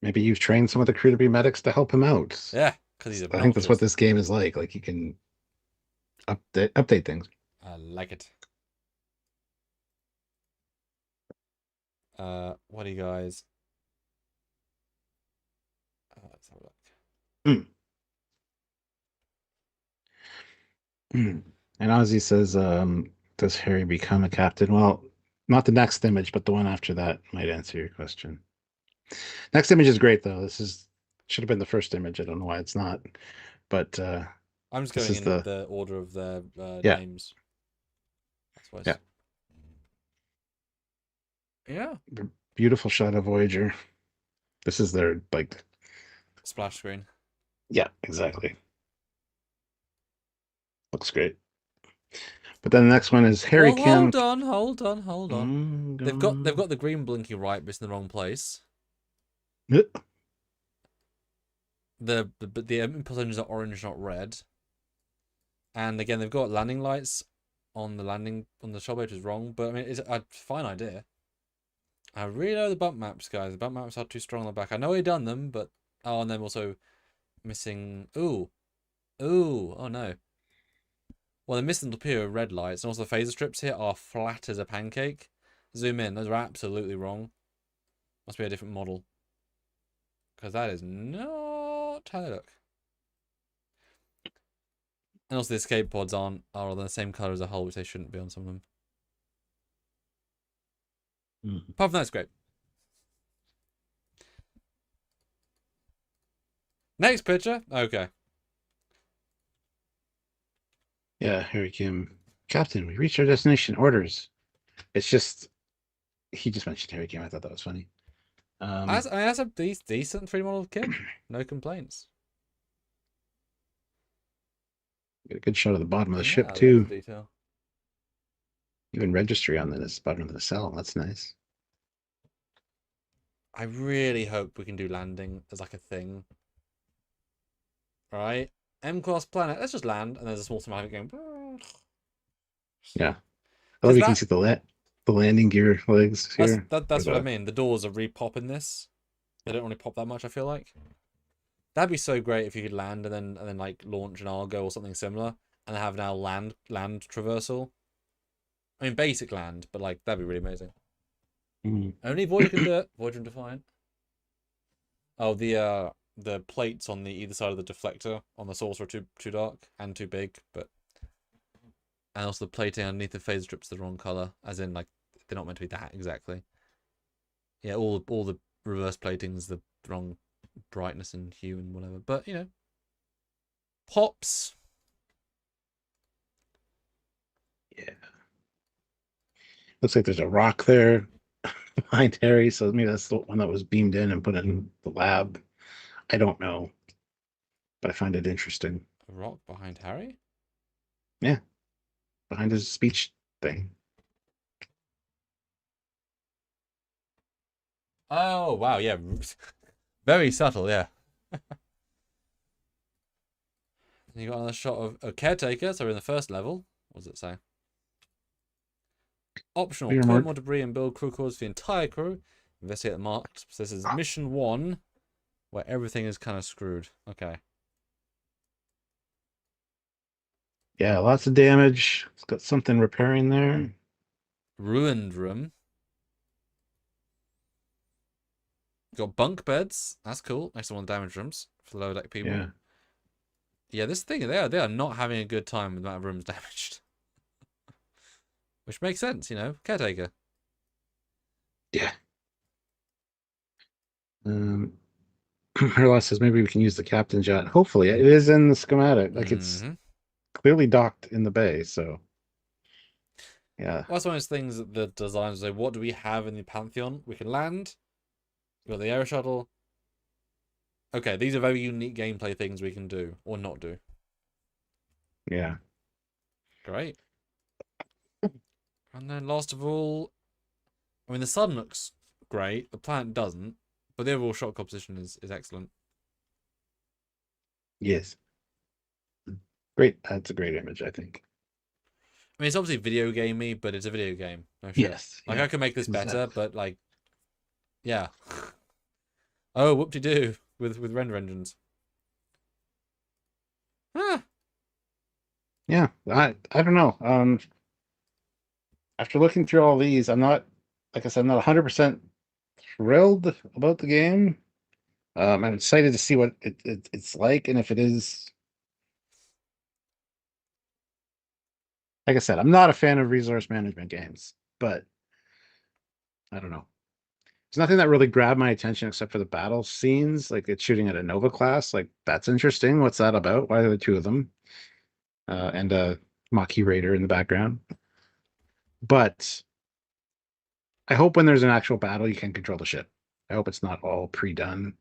Maybe you've trained some of the crew to be medics to help him out. Yeah, because he's I think that's what obnoxious. this game is like. Like you can update things. I like it. What do you guys? Let's have a look. Mm. Mm. And Ozzy says, does Harry become a captain? Well, Not the next image, but the one after that might answer your question. Next image is great though. This is should have been the first image. I don't know why it's not, but I'm just this going is in the the order of their yeah names. That's why. yeah Yeah. beautiful shot of Voyager. This is their like Splash screen. yeah exactly. Looks great. But then the next one is Harry Well, Kim. hold on. They've got the green blinking right, but it's in the wrong place. The impulse engines are orange, not red. And again, they've got landing lights on the shop, which is wrong. But I mean, it's a fine idea. I really know the bump maps, guys. The bump maps are too strong on the back. I know we've done them, but and then also missing. Ooh, oh no. Well, they're missing the pure red lights, and also the phaser strips here are flat as a pancake. Zoom in; those are absolutely wrong. Must be a different model, because that is not how they look. And also the escape pods are the same color as a hull, which they shouldn't be on some of them. Apart from that, it's great. Next picture. Okay. Yeah, Harry Kim. Captain, we reached our destination. Orders. It's just he just mentioned Harry Kim. I thought that was funny. That's a decent 3D model kit. No complaints. Get a good shot of the bottom of the ship Lots too. of detail. Even registry on this bottom of the cell. That's nice. I really hope we can do landing as like a thing. Right? M-class planet. Let's just land, and there's a small cinematic going. Yeah. I love you can see the landing gear legs here. That's what I mean. The doors are repop in this. They don't really pop that much, I feel like. That'd be so great if you could land and then like launch an Argo or something similar and have now land traversal. I mean basic land, but like that'd be really amazing. Only Voyager can do it. Voyager and Defiant. Oh, the plates on the either side of the deflector on the saucer are too dark and too big, but and also the plating underneath the phaser strips are the wrong color, as in like they're not meant to be that exactly. Yeah, all the reverse plating is the wrong brightness and hue and whatever, but you know, pops. Yeah. Looks like there's a rock there behind Harry, so maybe that's the one that was beamed in and put in the lab. I don't know, but I find it interesting. A rock behind Harry? Yeah, behind his speech thing. Oh wow, yeah, very subtle, yeah. You got another shot of a caretaker, so we're in the first level. What does it say? Optional, clear more debris and build crew quarters for the entire crew. Investigate the marked. So this is mission 1, where everything is kind of screwed. Okay. Yeah, lots of damage. It's got something repairing there. Ruined room. Got bunk beds. That's cool. Next to one of the damaged rooms for the lower deck people. Yeah. Yeah, this thing, they are not having a good time with the amount of rooms damaged. Which makes sense, you know, caretaker. Yeah. Herla says maybe we can use the captain jet. Hopefully, it is in the schematic. Like it's clearly docked in the bay, so yeah. Well, that's one of those things that the designers say, what do we have in the Pantheon? We can land. We've got the air shuttle. Okay, these are very unique gameplay things we can do or not do. Yeah. Great. And then last of all, I mean, the sun looks great. The planet doesn't, but the overall shot composition is excellent. Yes. Great. That's a great image, I think. I mean, it's obviously video gamey, but it's a video game. No shit. Yes. Like, yeah. I could make this better, but like, yeah. Oh, whoop-de-doo with render engines. Huh. Yeah. I don't know. After looking through all these, I'm not, like I said, I'm not 100% thrilled about the game. I'm excited to see what it's like, and if it is, like I said, I'm not a fan of resource management games, but I don't know. There's nothing that really grabbed my attention except for the battle scenes. Like it's shooting at a Nova class. Like that's interesting. What's that about? Why are there two of them? And a Maquis Raider in the background. But I hope when there's an actual battle, you can control the ship. I hope it's not all pre-done.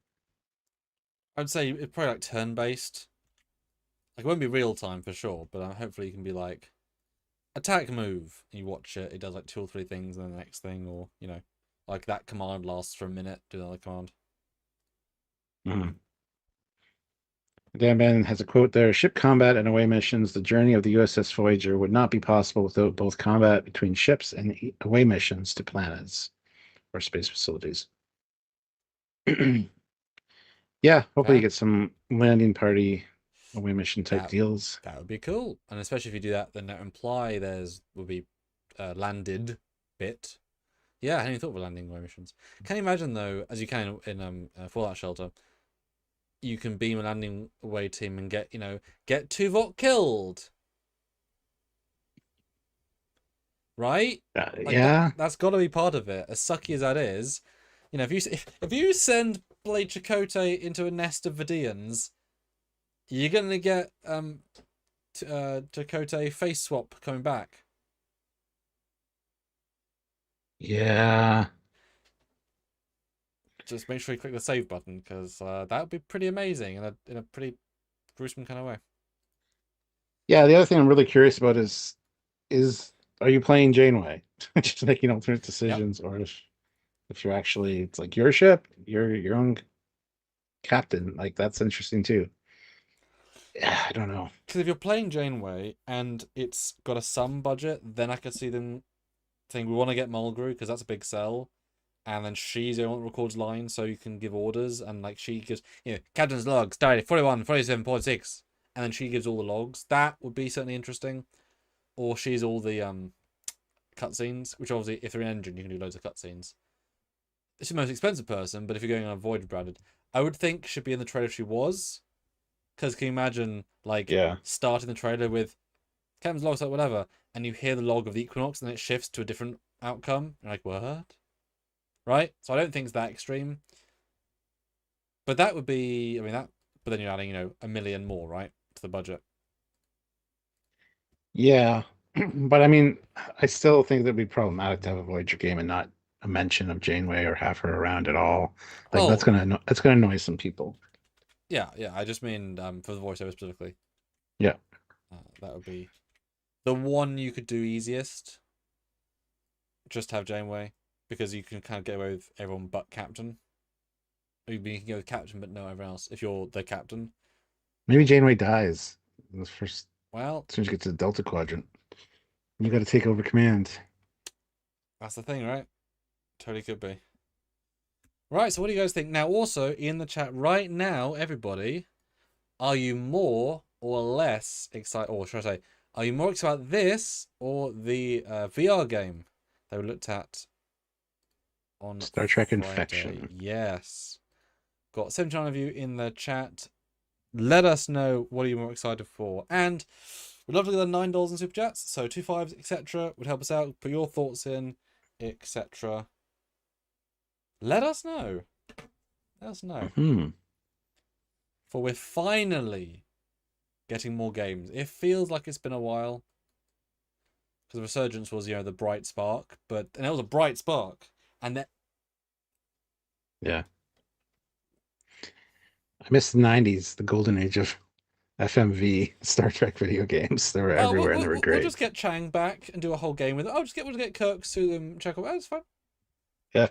I'd say it's probably like turn-based. Like, it won't be real time for sure, but hopefully you can be like, attack move, and you watch it, it does like 2 or 3 things, and then the next thing, or, you know, like that command lasts for a minute, do another command. Mhm. Dan Ben has a quote there: "Ship combat and away missions. The journey of the USS Voyager would not be possible without both combat between ships and away missions to planets or space facilities." Yeah, hopefully you That get some landing party away mission type that deals. that would be cool, and especially if you do that, then that imply will be landed bit. Yeah, I hadn't even thought of landing away missions. Can you imagine though, as you can in Fallout Shelter, you can beam a landing away team and get Tuvok killed, right? Like Yeah, that's got to be part of it. As sucky as that is, if you send Blade Chakotay into a nest of Vidians, you're gonna get Chakotay face swap coming back. yeah, Just make sure you click the save button because that would be pretty amazing in a pretty gruesome kind of way. yeah. The other thing I'm really curious about is are you playing Janeway, just making alternate Yep. decisions, or if you're actually it's like your ship, your own captain. Like that's interesting too. Yeah, I don't know. Because if you're playing Janeway and it's got a sum budget, then I could see them saying we want to get Mulgrew because that's a big sell, and then she's the only one that records lines, so you can give orders, and like she gives, captain's logs, diary 41, 47.6, and then she gives all the logs. That would be certainly interesting. Or she's all the cutscenes, which obviously, if they're in engine, you can do loads of cutscenes. She's the most expensive person, but if you're going on a Voyager branded, I would think should be in the trailer if she was. Because can you imagine, like, Yeah, starting the trailer with Captain's log, like whatever, and you hear the log of the Equinox, and then it shifts to a different outcome. You're like, what? Right? So I don't think it's that extreme. But that would be, I mean, that, but then you're adding, a million more, right? To the budget. yeah. But I mean, I still think that'd be problematic to have a Voyager game and not a mention of Janeway or have her around at all. Like Oh, that's gonna annoy some people. yeah, yeah. I just mean for the voiceover specifically. Yeah. That would be the one you could do easiest. Just have Janeway. Because you can kind of get away with everyone but Captain. Or you can go with Captain but no everyone else if you're the Captain. Maybe Janeway dies in the first Well, as soon as you get to the Delta Quadrant. You got to take over command. that's the thing, right? Totally could be. Right, so what do you guys think? Now, also in the chat right now, everybody, are you more or less excited? Or should I say, are you more excited about this or the VR game that we looked at on Star Trek Friday? Infection. Yes. Got 79 of you in the chat. Let us know what are you more excited for. And we'd love to get the $9 in super chats. So 2 5s, etc. would help us out. Put your thoughts in, etc. Let us know. Let us know. Hmm. For we're finally getting more games. It feels like it's been a while. Because Resurgence was, the bright spark. And it was a bright spark. And that. Yeah. I miss the 90s, the golden age of FMV Star Trek video games. They were Oh, everywhere and they were we'll great. just get Chang back and do a whole game with it. We'll just get Kirk, Sulu, Chekhov. Oh, that's fine. Yeah.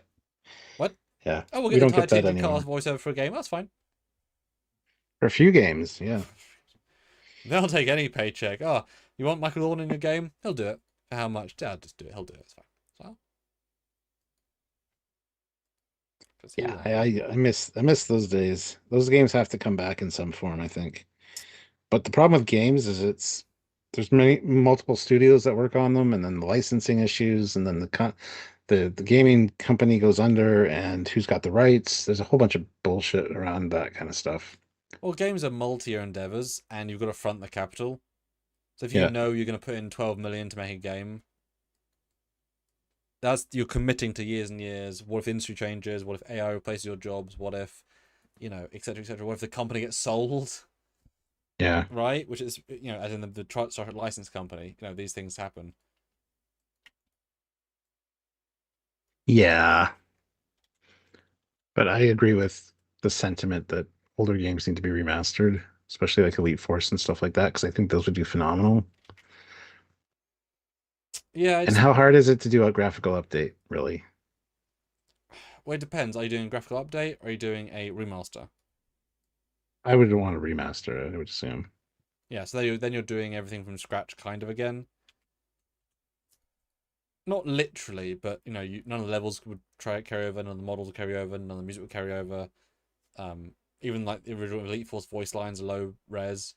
What? Yeah. Oh, we'll We get don't the get that Tintin Cast anymore. voiceover for a game. That's fine. For a few games, yeah. They'll take any paycheck. Oh, you want Michael Orne in your game? He'll do it. For how much? I'll just do it. He'll do it. It's fine. So, because he Yeah, will. I miss those days. Those games have to come back in some form, I think. But the problem with games is there's many multiple studios that work on them, and then the licensing issues, and then the gaming company goes under, and who's got the rights. There's a whole bunch of bullshit around that kind of stuff. Well, games are multi-year endeavors, and you've got to front the capital. So if you Yeah, know you're going to put in 12 million to make a game, that's you're committing to years and years. What if industry changes? What if AI replaces your jobs? What if, etc., etc. What if the company gets sold? Yeah. Right, which is as in the Trekyards license company. These things happen. Yeah. But I agree with the sentiment that older games need to be remastered, especially like Elite Force and stuff like that, because I think those would do phenomenal. Yeah, And it's how hard is it to do a graphical update, really? well, it depends. Are you doing a graphical update or are you doing a remaster? I would want to remaster it, I would assume. Yeah, so then you're doing everything from scratch kind of again. Not literally, but none of the levels would try carry over, none of the models would carry over, none of the music would carry over. Even like the original Elite Force voice lines are low res,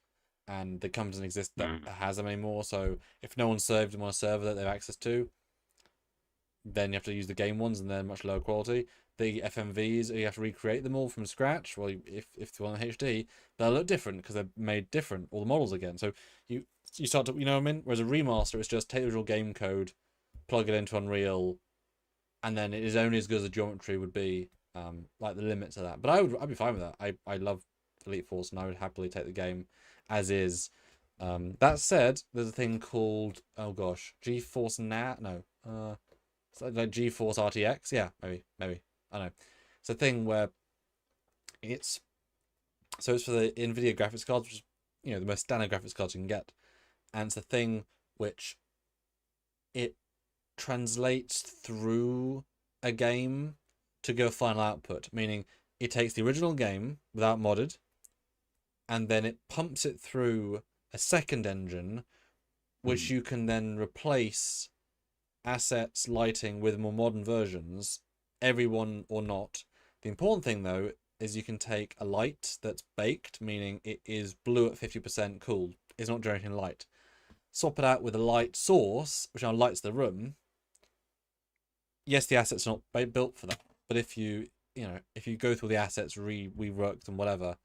and the company doesn't exist that Mm. has them anymore. So if no one served them on a server that they have access to, then you have to use the game ones, and they're much lower quality. The FMVs, you have to recreate them all from scratch. Well, if you want HD, they'll look different because they're made different, all the models again. So you start to, what I mean. Whereas a remaster, it's just take the original game code, plug it into Unreal, and then it is only as good as the geometry would be. Like the limit to that. But I'd be fine with that. I love Elite Force, and I would happily take the game as is. That said, there's a thing called, oh gosh, GeForce Now. No, it's like GeForce RTX. Yeah, maybe. I don't know. It's a thing where it's it's for the NVIDIA graphics cards, which is the most standard graphics cards you can get, and it's a thing which it translates through a game to go final output, meaning it takes the original game without modded, and then it pumps it through a second engine, which Mm. you can then replace assets, lighting with more modern versions, everyone or not. The important thing though is you can take a light that's baked, meaning it is blue at 50% cooled, it's not generating light. Swap it out with a light source, which now lights the room. Yes, the asset's not built for that, but if you go through the assets, rework them, whatever,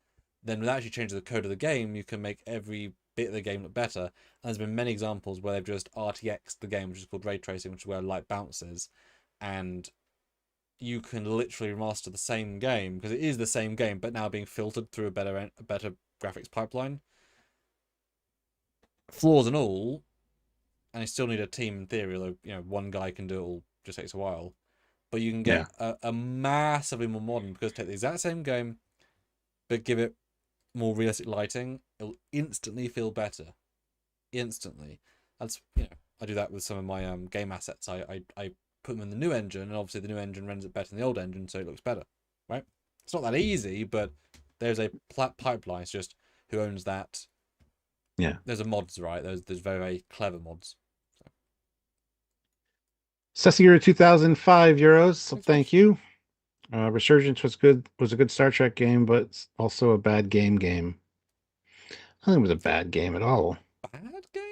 then without actually changing the code of the game, you can make every bit of the game look better. And there's been many examples where they've just RTX'd the game, which is called ray tracing, which is where light bounces, and you can literally remaster the same game because it is the same game, but now being filtered through a better graphics pipeline, flaws and all. And you still need a team in theory, although one guy can do it all. Just takes a while, but you can get Yeah. a massively more modern because take the exact same game but give it more realistic lighting. It'll instantly feel better. Instantly. That's I do that with some of my game assets. I put them in the new engine, and obviously the new engine renders it better than the old engine, so it looks better. Right? It's not that easy, but there's a pipeline. It's just who owns that. Yeah. There's a mods, right? There's very, very clever mods. Cecilia 2005 euros. So Thanks, thank Josh. you. Resurgence was good. Was a good Star Trek game, but also a bad game. I don't think it was a bad game at all. Bad game?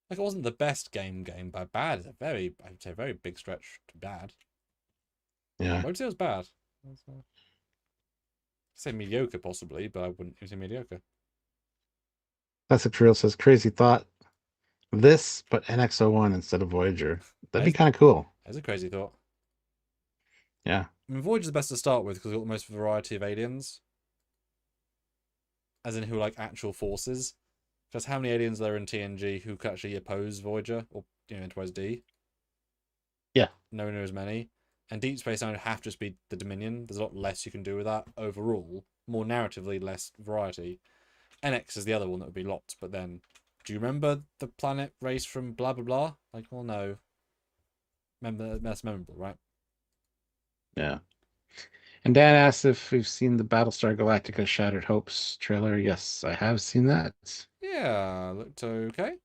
Like it wasn't the best game, but bad is I would say, a very big stretch to bad. Yeah. Why would you say it was bad? I'd say mediocre possibly, but I wouldn't even say mediocre. Classic Trail says crazy thought. This, but NX-01 instead of Voyager. That'd That be is, kind of cool. that is a crazy thought. Yeah. I mean, Voyager's the best to start with because it's got the most variety of aliens, as in who are like actual forces. Just how many aliens there are in TNG who could actually oppose Voyager or Enterprise D? Yeah. Nowhere near as many. And Deep Space Nine would have to just be the Dominion. There's a lot less you can do with that overall. More narratively, less variety. NX is the other one that would be lots, but then do you remember the planet race from blah blah blah? Like, well, no. Remember that's memorable, right? Yeah. And Dan asked if we've seen the Battlestar Galactica Shattered Hopes trailer. Yes, I have seen that. Yeah, looked okay.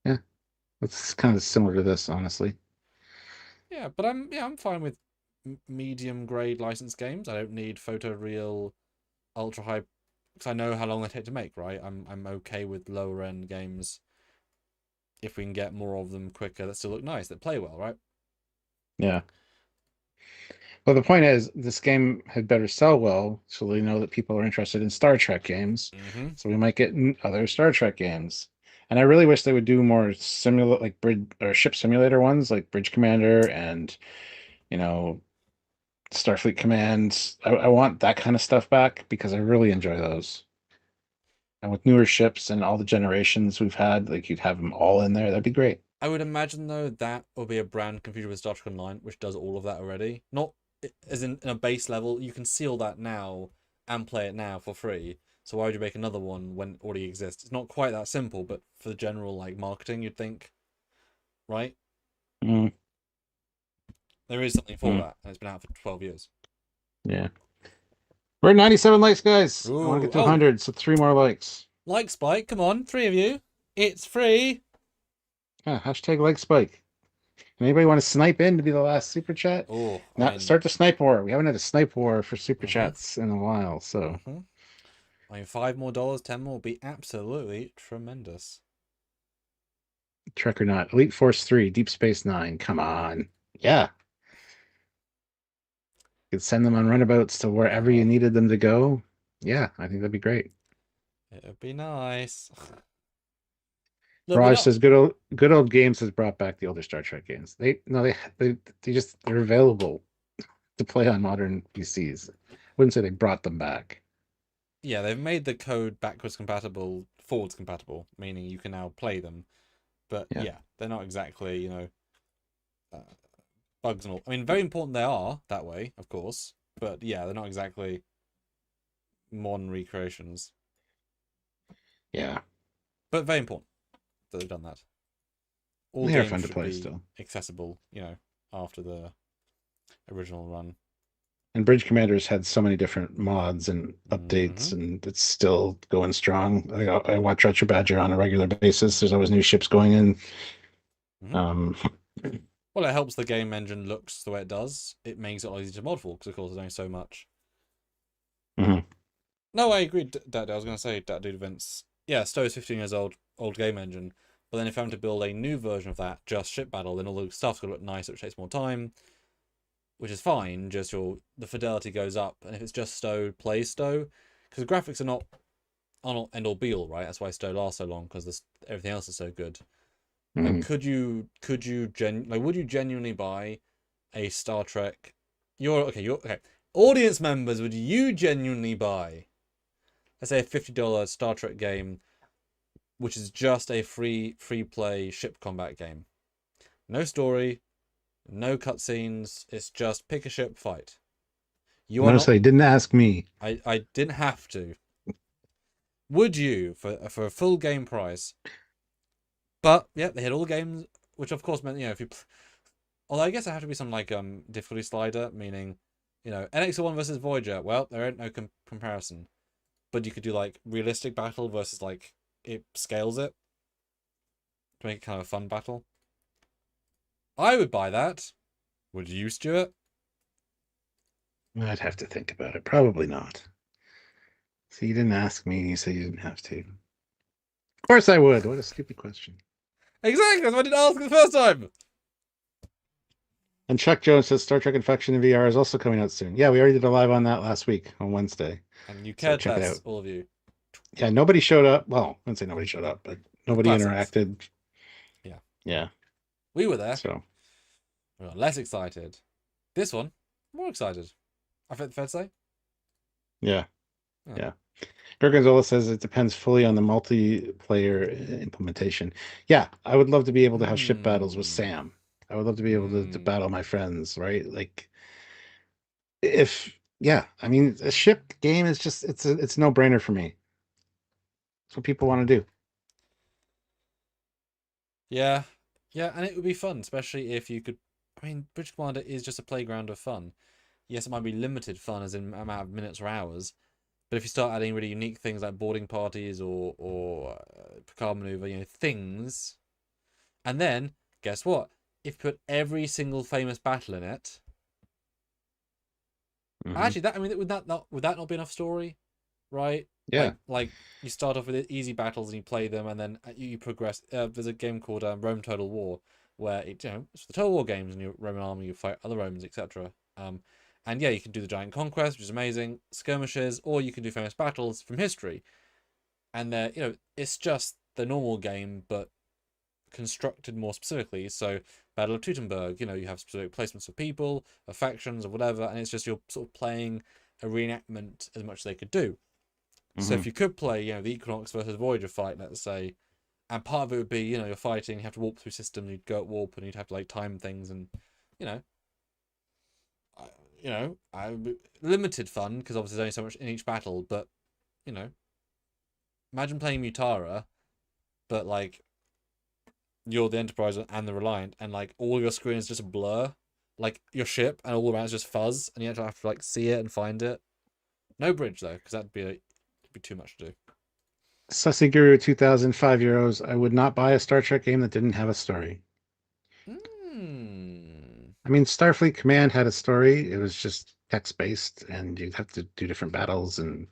Yeah. It's kind of similar to this, honestly. Yeah, but I'm fine with medium grade licensed games. I don't need photoreal ultra high because I know how long they take to make, right? I'm okay with lower end games if we can get more of them quicker that still look nice, that play well, right? Yeah. Well, the point is, this game had better sell well, so they know that people are interested in Star Trek games. Mm-hmm. So we might get other Star Trek games. And I really wish they would do more simulate like bridge or ship simulator ones, like Bridge Commander and you know Starfleet Command. I want that kind of stuff back because I really enjoy those. And with newer ships and all the generations we've had, like you'd have them all in there. That'd be great. I would imagine though that will be a brand configured with Star Trek Online, which does all of that already. Not as in a base level. You can see all that now and play it now for free. So why would you make another one when it already exists? It's not quite that simple, but for the general like marketing, you'd think, right? Mm, There is something for mm, that, and it's been out for 12 years. yeah. We're at 97 likes, guys. I want to Ooh, get to oh, 100, so 3 more likes. like Spike, come on, 3 of you. It's free. Yeah, hashtag like Spike. Anybody want to snipe in to be the last super chat? Oh, I Now mean, start the snipe war. We haven't had a snipe war for super mm-hmm, chats in a while, so mm-hmm. I mean, $5 more, 10 more would be absolutely tremendous. Trek or not. Elite Force 3, Deep Space Nine. Come on. Yeah. You could send them on runabouts to wherever you Oh, needed them to go. Yeah, I think that'd be great. it would be nice. Look, we're Raj not. says good old games has brought back the older Star Trek games. They're available to play on modern PCs. I wouldn't say they brought them back. Yeah, they've made the code backwards compatible, forwards compatible, meaning you can now play them. But Yeah. yeah, they're not exactly, uh, bugs and all. I mean, very important they are that way, of course. But yeah, they're not exactly modern recreations. Yeah. But very important that they've done that. All They are games fun to should play be still. accessible, after the original run. And Bridge Commander's had so many different mods and updates, Mm-hmm. and it's still going strong. I watch Retro Badger on a regular basis. There's always new ships going in. Mm-hmm. Um, Well, it helps the game engine looks the way it does. It makes it a lot easier to mod for because, of course, there's only so much. mhm. No, I agreed. That I was going to say that dude Vince. Yeah, Stowe's 15 years old game engine. But then if I'm to build a new version of that, just ship battle, then all the stuff's going to look nice, which takes more time, which is fine. Just the fidelity goes up, and if it's just Stowe, play Stowe, because the graphics are not end all be all, right? That's why Stowe lasts so long because everything else is so good. Like, Mhm. would you genuinely buy a Star Trek? You're okay. Audience members, would you genuinely buy, let's say, a $50 Star Trek game, which is just a free play ship combat game? No story, no cutscenes. It's just pick a ship, fight. You are Notice not. they didn't ask me. I didn't have to. Would you for a full game price? But yeah, they had all the games, which of course meant if you. Although I guess it had to be some like difficulty slider, meaning, NX-1 versus Voyager. Well, there ain't no comparison, but you could do like realistic battle versus like it scales it to make it kind of a fun battle. I would buy that. Would you, Stuart? I'd have to think about it. Probably not. See, you didn't ask me. You said you didn't have to. Of course I would. What a stupid question. Exactly. That's why I didn't ask the first time. And Chuck Jones says Star Trek Infection in VR is also coming out soon. Yeah, we already did a live on that last week on Wednesday. And you So cared check it less, out. all of you. Yeah, nobody showed up. Well, I wouldn't say nobody showed up, but nobody Classics. interacted. Yeah. Yeah. We were there. So We were less excited. This one, more excited. I fair to say. yeah. Yeah. Yeah. Gorgonzola says it depends fully on the multiplayer implementation. Yeah, I would love to be able to have ship battles with Hmm. Sam. I would love to be able to Hmm. battle my friends, right? Like if yeah, I mean a ship game is just it's a no-brainer for me. It's what people want to do. Yeah. Yeah, and it would be fun, especially if you could. I mean, Bridge Commander is just a playground of fun. Yes, it might be limited fun, as in amount of minutes or hours, but if you start adding really unique things like boarding parties or Picard maneuver, things, and then guess what? If you put every single famous battle in it, Mhm. actually, would that not be enough story, right? Yeah. Like you start off with easy battles and you play them, and then you progress. There's a game called Rome Total War, where it's the Total War games, and you Roman army, you fight other Romans, etc. And yeah, you can do the giant conquest, which is amazing, skirmishes, or you can do famous battles from history, and it's just the normal game, but constructed more specifically. So Battle of Teutoburg, you know, you have specific placements of people, of factions, or whatever, and it's just you're sort of playing a reenactment as much as they could do. So if you could play, you know, the Equinox versus Voyager fight, let's say, and part of it would be, you know, you're fighting, you have to warp through systems, you'd go at warp, and you'd have to like time things, and you know, limited fun because obviously there's only so much in each battle. But you know, imagine playing Mutara, but like you're the Enterprise and the Reliant, and like all your screen is just a blur, like your ship, and all around is just fuzz, and you have to like see it and find it. No bridge though, because that'd be too much to do. Sussy Guru 2005 euros. I would not buy a Star Trek game that didn't have a story. I mean, Starfleet Command had a story. It was just text-based, and you'd have to do different battles and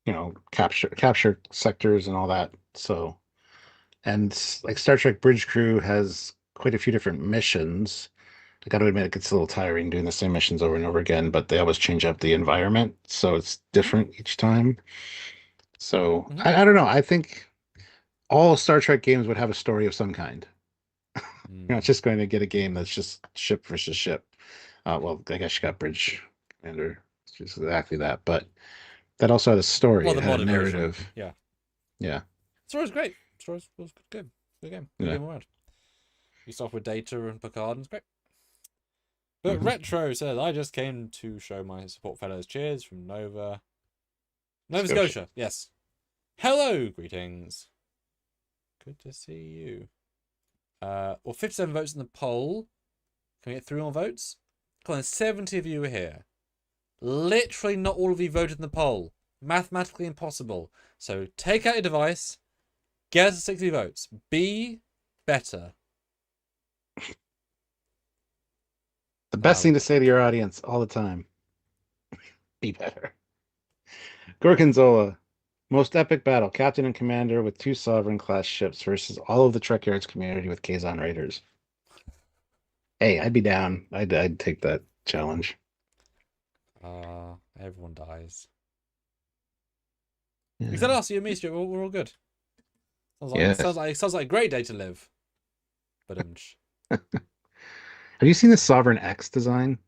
you know, capture sectors and all that. So, and like Star Trek Bridge Crew has quite a few different missions. I got to admit, it gets a little tiring doing the same missions over and over again, but they always change up the environment, so it's different each time. So I don't know. I think all Star Trek games would have a story of some kind. You're not just going to get a game that's just ship versus ship. Well, I guess you got Bridge Commander, it's just exactly that, but that also had a story. Well, the it had a modern version. narrative. Yeah. Yeah. Story's great. Story was good game. Good game. Good game around. You start off with Data and Picard, and it's great. But Retro says, I just came to show my support fellows. Cheers from Nova Scotia. Yes. Hello, greetings. Good to see you. Well, 57 votes in the poll. Can we get 3 more votes? Come on, 70 of you are here. Literally not all of you voted in the poll. Mathematically impossible. So take out your device. Get us to 60 votes. Be better. The best thing to say to your audience all the time. Be better. Gorgonzola. Most epic battle. Captain and commander with 2 sovereign class ships versus all of the Trekyards community with Kazon Raiders. Hey, I'd be down. I'd take that challenge. Everyone dies. Yeah. Except us, you and me, Stuart. We're all good. Sounds like a great day to live. But have you seen the Sovereign X design?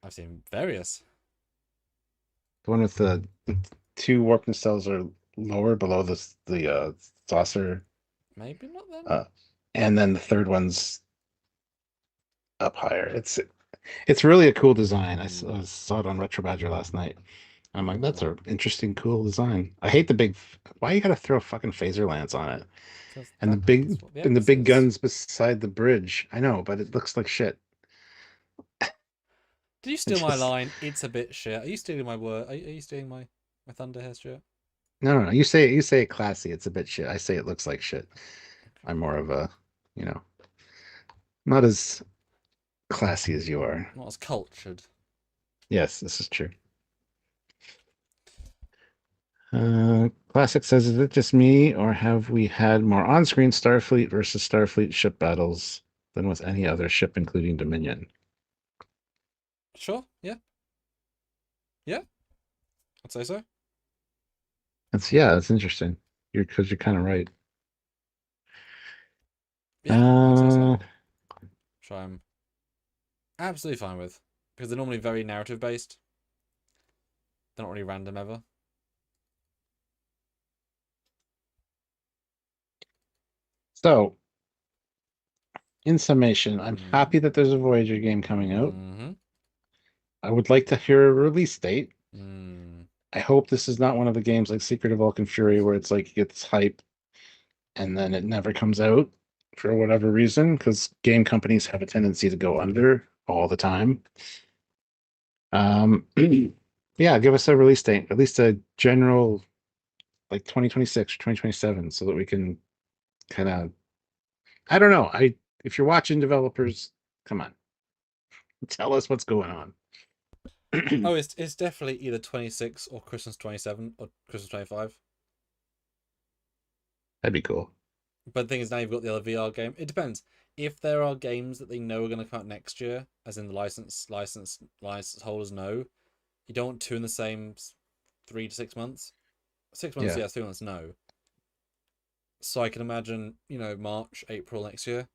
I've seen various. The one with the 2 warp nacelles are lower below the saucer. Maybe not then. And then the third one's up higher. It's really a cool design. I saw it on Retro Badger last night. I'm like, that's an interesting, cool design. I hate the big. Why you gotta throw a fucking phaser lance on it? And the big guns beside the bridge. I know, but it looks like shit. Did you steal my line? It's a bit shit. Are you stealing my word? Are you stealing my thunder here, Stuart? No. You say it classy. It's a bit shit. I say it looks like shit. I'm more of a, not as classy as you are. Not as cultured. Yes, this is true. Classic says, is it just me, or have we had more on-screen Starfleet versus Starfleet ship battles than with any other ship, including Dominion? Sure, yeah. Yeah, I'd say so. That's interesting. Because you're kind of right. Yeah, I'd say so. Which I'm absolutely fine with. Because they're normally very narrative-based. They're not really random ever. So, in summation, I'm happy that there's a Voyager game coming out. I would like to hear a release date. I hope this is not one of the games like Secret of Vulcan Fury where it's like you get this hype and then it never comes out for whatever reason, because game companies have a tendency to go under all the time. Yeah, give us a release date, at least a general like 2026 or 2027, so that we can kind of, I don't know. If you're watching, developers, come on. Tell us what's going on. Oh, it's definitely either 26 or Christmas 27 or Christmas 25. That'd be cool. But the thing is, now you've got the other VR game. It depends. If there are games that they know are going to come out next year, as in the license holders know, you don't want 2 in the same 3 to 6 months. 6 months, yeah. 3 months, no. So I can imagine, March, April next year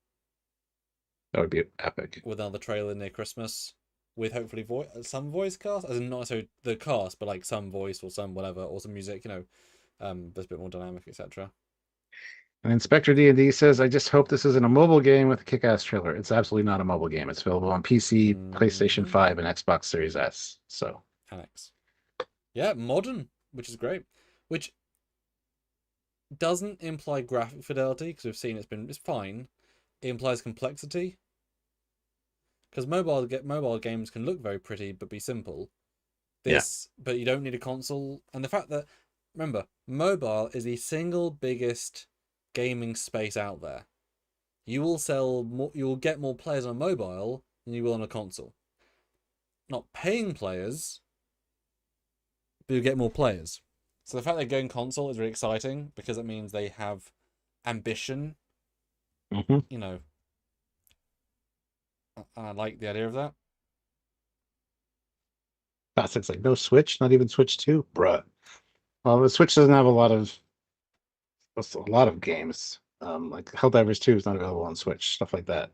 That would be epic. with another trailer near Christmas, with hopefully some voice cast, as in not necessarily the cast, but like some voice or some whatever, or some music, that's a bit more dynamic, etc. And Inspector D&D says, I just hope this isn't a mobile game with a kick-ass trailer. It's absolutely not a mobile game. It's available on PC, PlayStation 5, and Xbox Series S. So, Annex. Yeah, modern, which is great. Which doesn't imply graphic fidelity, because we've seen it's fine. It implies complexity. Because mobile games can look very pretty but be simple. But you don't need a console. And the fact that, remember, mobile is the single biggest gaming space out there. You will get more players on mobile than you will on a console. Not paying players, but you get more players. So the fact they're going console is really exciting because it means they have ambition. mm-hmm. I like the idea of that. It's like no Switch, not even Switch 2, bruh. Well, the Switch doesn't have a lot of games. Like Helldivers 2 is not available on Switch, stuff like that.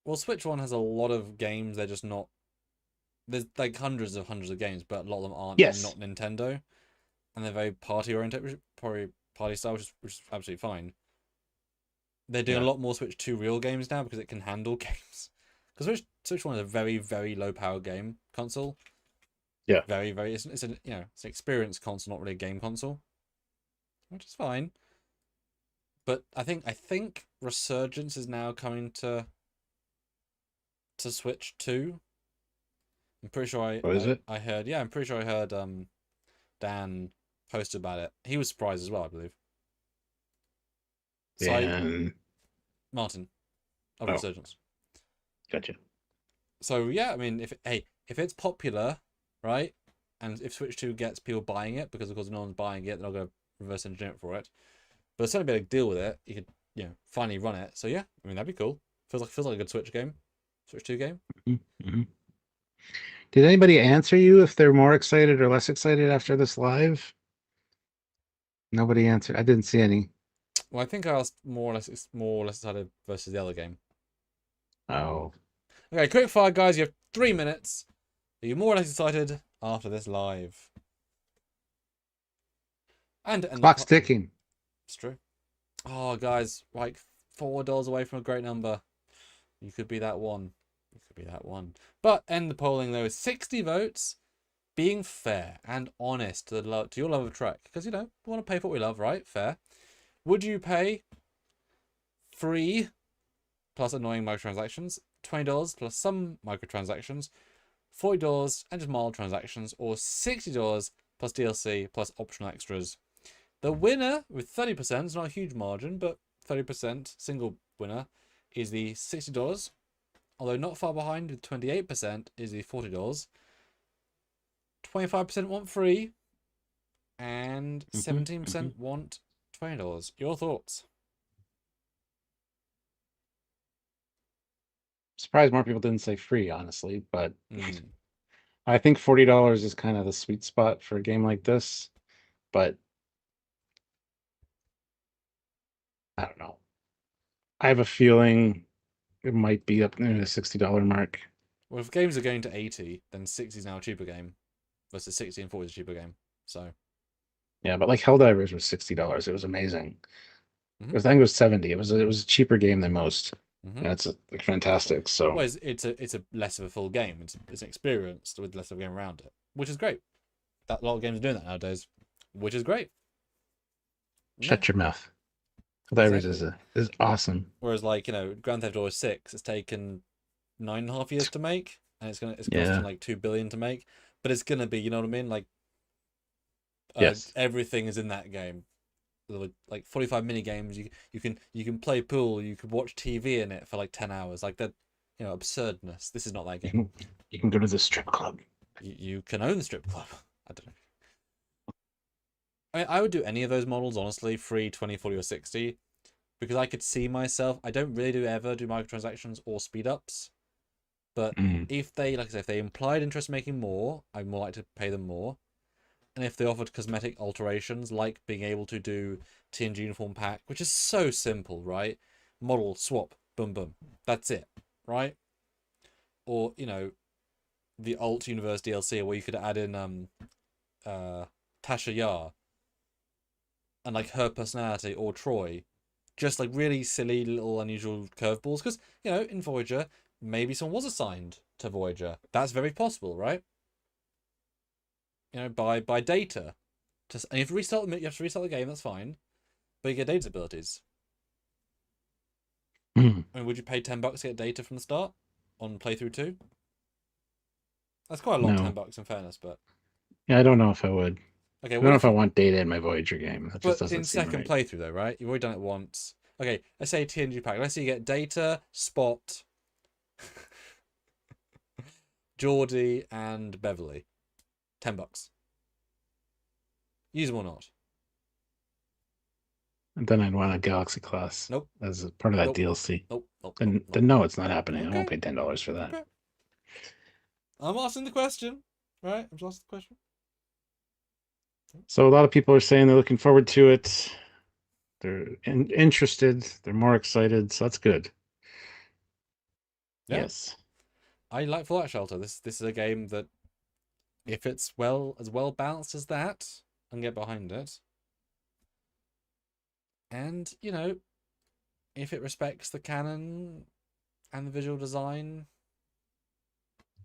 Well, Switch 1 has a lot of games. They're just not. There's like hundreds of games, but a lot of them aren't not Nintendo, and they're very party oriented, party style, which is absolutely fine. They're doing a lot more Switch 2 real games now because it can handle games. Because Switch 1 is a very, very low power game console. Yeah. Very, very. It's an experience console, not really a game console, which is fine. But I think Resurgence is now coming to Switch 2. I'm pretty sure I heard. Yeah, I'm pretty sure I heard Dan post about it. He was surprised as well, I believe. So Martin of Resurgence. Gotcha. So yeah, I mean, if it's popular, right, and if Switch 2 gets people buying it, because of course no one's buying it, they're not going to reverse engineer it for it. But there's certainly a big deal with it. You could finally run it. So yeah, I mean that'd be cool. Feels like a good Switch game, Switch 2 game. Mm-hmm. Did anybody answer you if they're more excited or less excited after this live? Nobody answered. I didn't see any. Well, I think I asked more or less excited versus the other game. Oh. Okay, quick fire, guys. You have 3 minutes. Are you more or less excited after this live? And Clock's ticking. It's true. Oh, guys, like $4 away from a great number. You could be that one. You could be that one. But end the polling though with 60 votes, being fair and honest to your love of Trek, because we want to pay for what we love, right? Fair. Would you pay free plus annoying microtransactions, $20 plus some microtransactions, $40 and just mild transactions, or $60 plus DLC plus optional extras? The winner with 30%, it's not a huge margin, but 30% single winner is the $60, although not far behind with 28% is the $40. 25% want free, and 17% want $20. Your thoughts? Surprised more people didn't say free, honestly, but I think $40 is kind of the sweet spot for a game like this, but I don't know. I have a feeling it might be up near the $60 mark. Well, if games are going to 80, then 60 is now a cheaper game versus 60 and 40 is a cheaper game. So yeah, but like Helldivers was $60. It was amazing. I think it was 70. It was a cheaper game than most. And it's like fantastic. So well, it's a less of a full game. It's an experience with less of a game around it, which is great. A lot of games are doing that nowadays, which is great. Shut your mouth. Helldivers is awesome. Whereas like Grand Theft Auto 6, it's taken 9.5 years to make, and it's costing like $2 billion to make, but it's gonna be, you know what I mean? Like everything is in that game. Like 45 mini games. You can play pool. You could watch TV in it for like 10 hours. Like that, absurdness. This is not that game. You can go to the strip club. You can own the strip club. I don't know. I mean, I would do any of those models, honestly, free, 20, 40, or 60, because I could see myself. I don't really ever do microtransactions or speed ups, but if they, like I say, if they implied interest in making more, I'd more like to pay them more. And if they offered cosmetic alterations, like being able to do TNG uniform pack, which is so simple, right? Model, swap, boom, boom. That's it, right? Or, you know, the Alt Universe DLC where you could add in Tasha Yar and like her personality, or Troy. Just like really silly little unusual curveballs. Because, you know, in Voyager, maybe someone was assigned to Voyager. That's very possible, right? You know, by data. And you have to restart the game, that's fine. But you get data abilities. I mean, would you pay $10 to get data from the start on playthrough 2? That's quite a lot, No. $10 in fairness, but Yeah, I don't know if I would. okay. I What don't know if if I want data in my Voyager game. That just but doesn't in seem second right. playthrough though, right? You've already done it once. Okay, let's say TNG pack. Let's say you get data, Spot, Geordie, and Beverly. $10. Use them or not? And then I'd want a Galaxy class Nope. as a part of that Nope. DLC. Nope. Nope. Then, Nope. then no, it's not happening. Okay. I won't pay $10 for that. Okay. I'm asking the question, right? I'm just asking the question. So a lot of people are saying they're looking forward to it. They're interested. They're more excited. So that's good. Yeah. Yes. I like Fallout Shelter. This is a game that, if it's as well balanced as that, I can get behind it. And, you know, if it respects the canon and the visual design,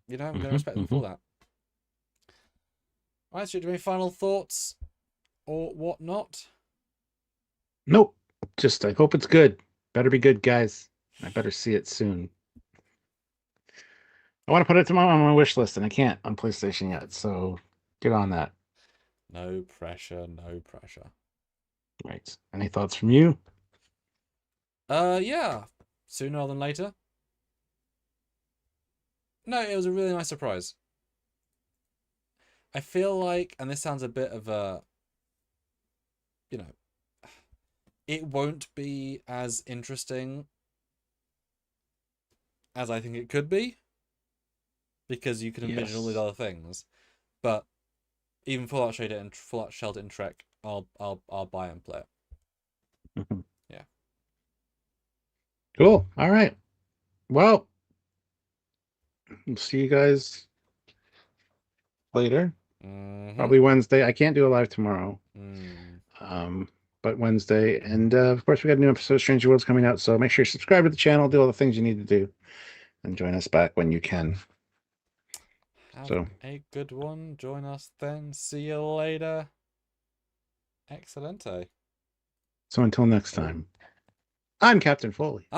you know, I'm going to respect them for that. All right, so do you have any final thoughts or whatnot? Nope. Just I hope it's good. Better be good, guys. I better see it soon. I want to put it on my wish list, and I can't on PlayStation yet. So get on that. No pressure, no pressure. Right. Any thoughts from you? Yeah. Sooner rather than later. No, it was a really nice surprise. I feel like, and this sounds a bit of a, you know, it won't be as interesting as I think it could be, because you can envision all these other things. But even Fallout Shelter and Trek, I'll buy and play it. Yeah. Cool. All right. Well, we'll see you guys later. Probably Wednesday. I can't do a live tomorrow. But Wednesday. And of course, we got a new episode of Stranger Worlds coming out. So make sure you subscribe to the channel, do all the things you need to do, and join us back when you can. Have a good one. Join us then. See you later. Excelente. So until next time, I'm Captain Foley.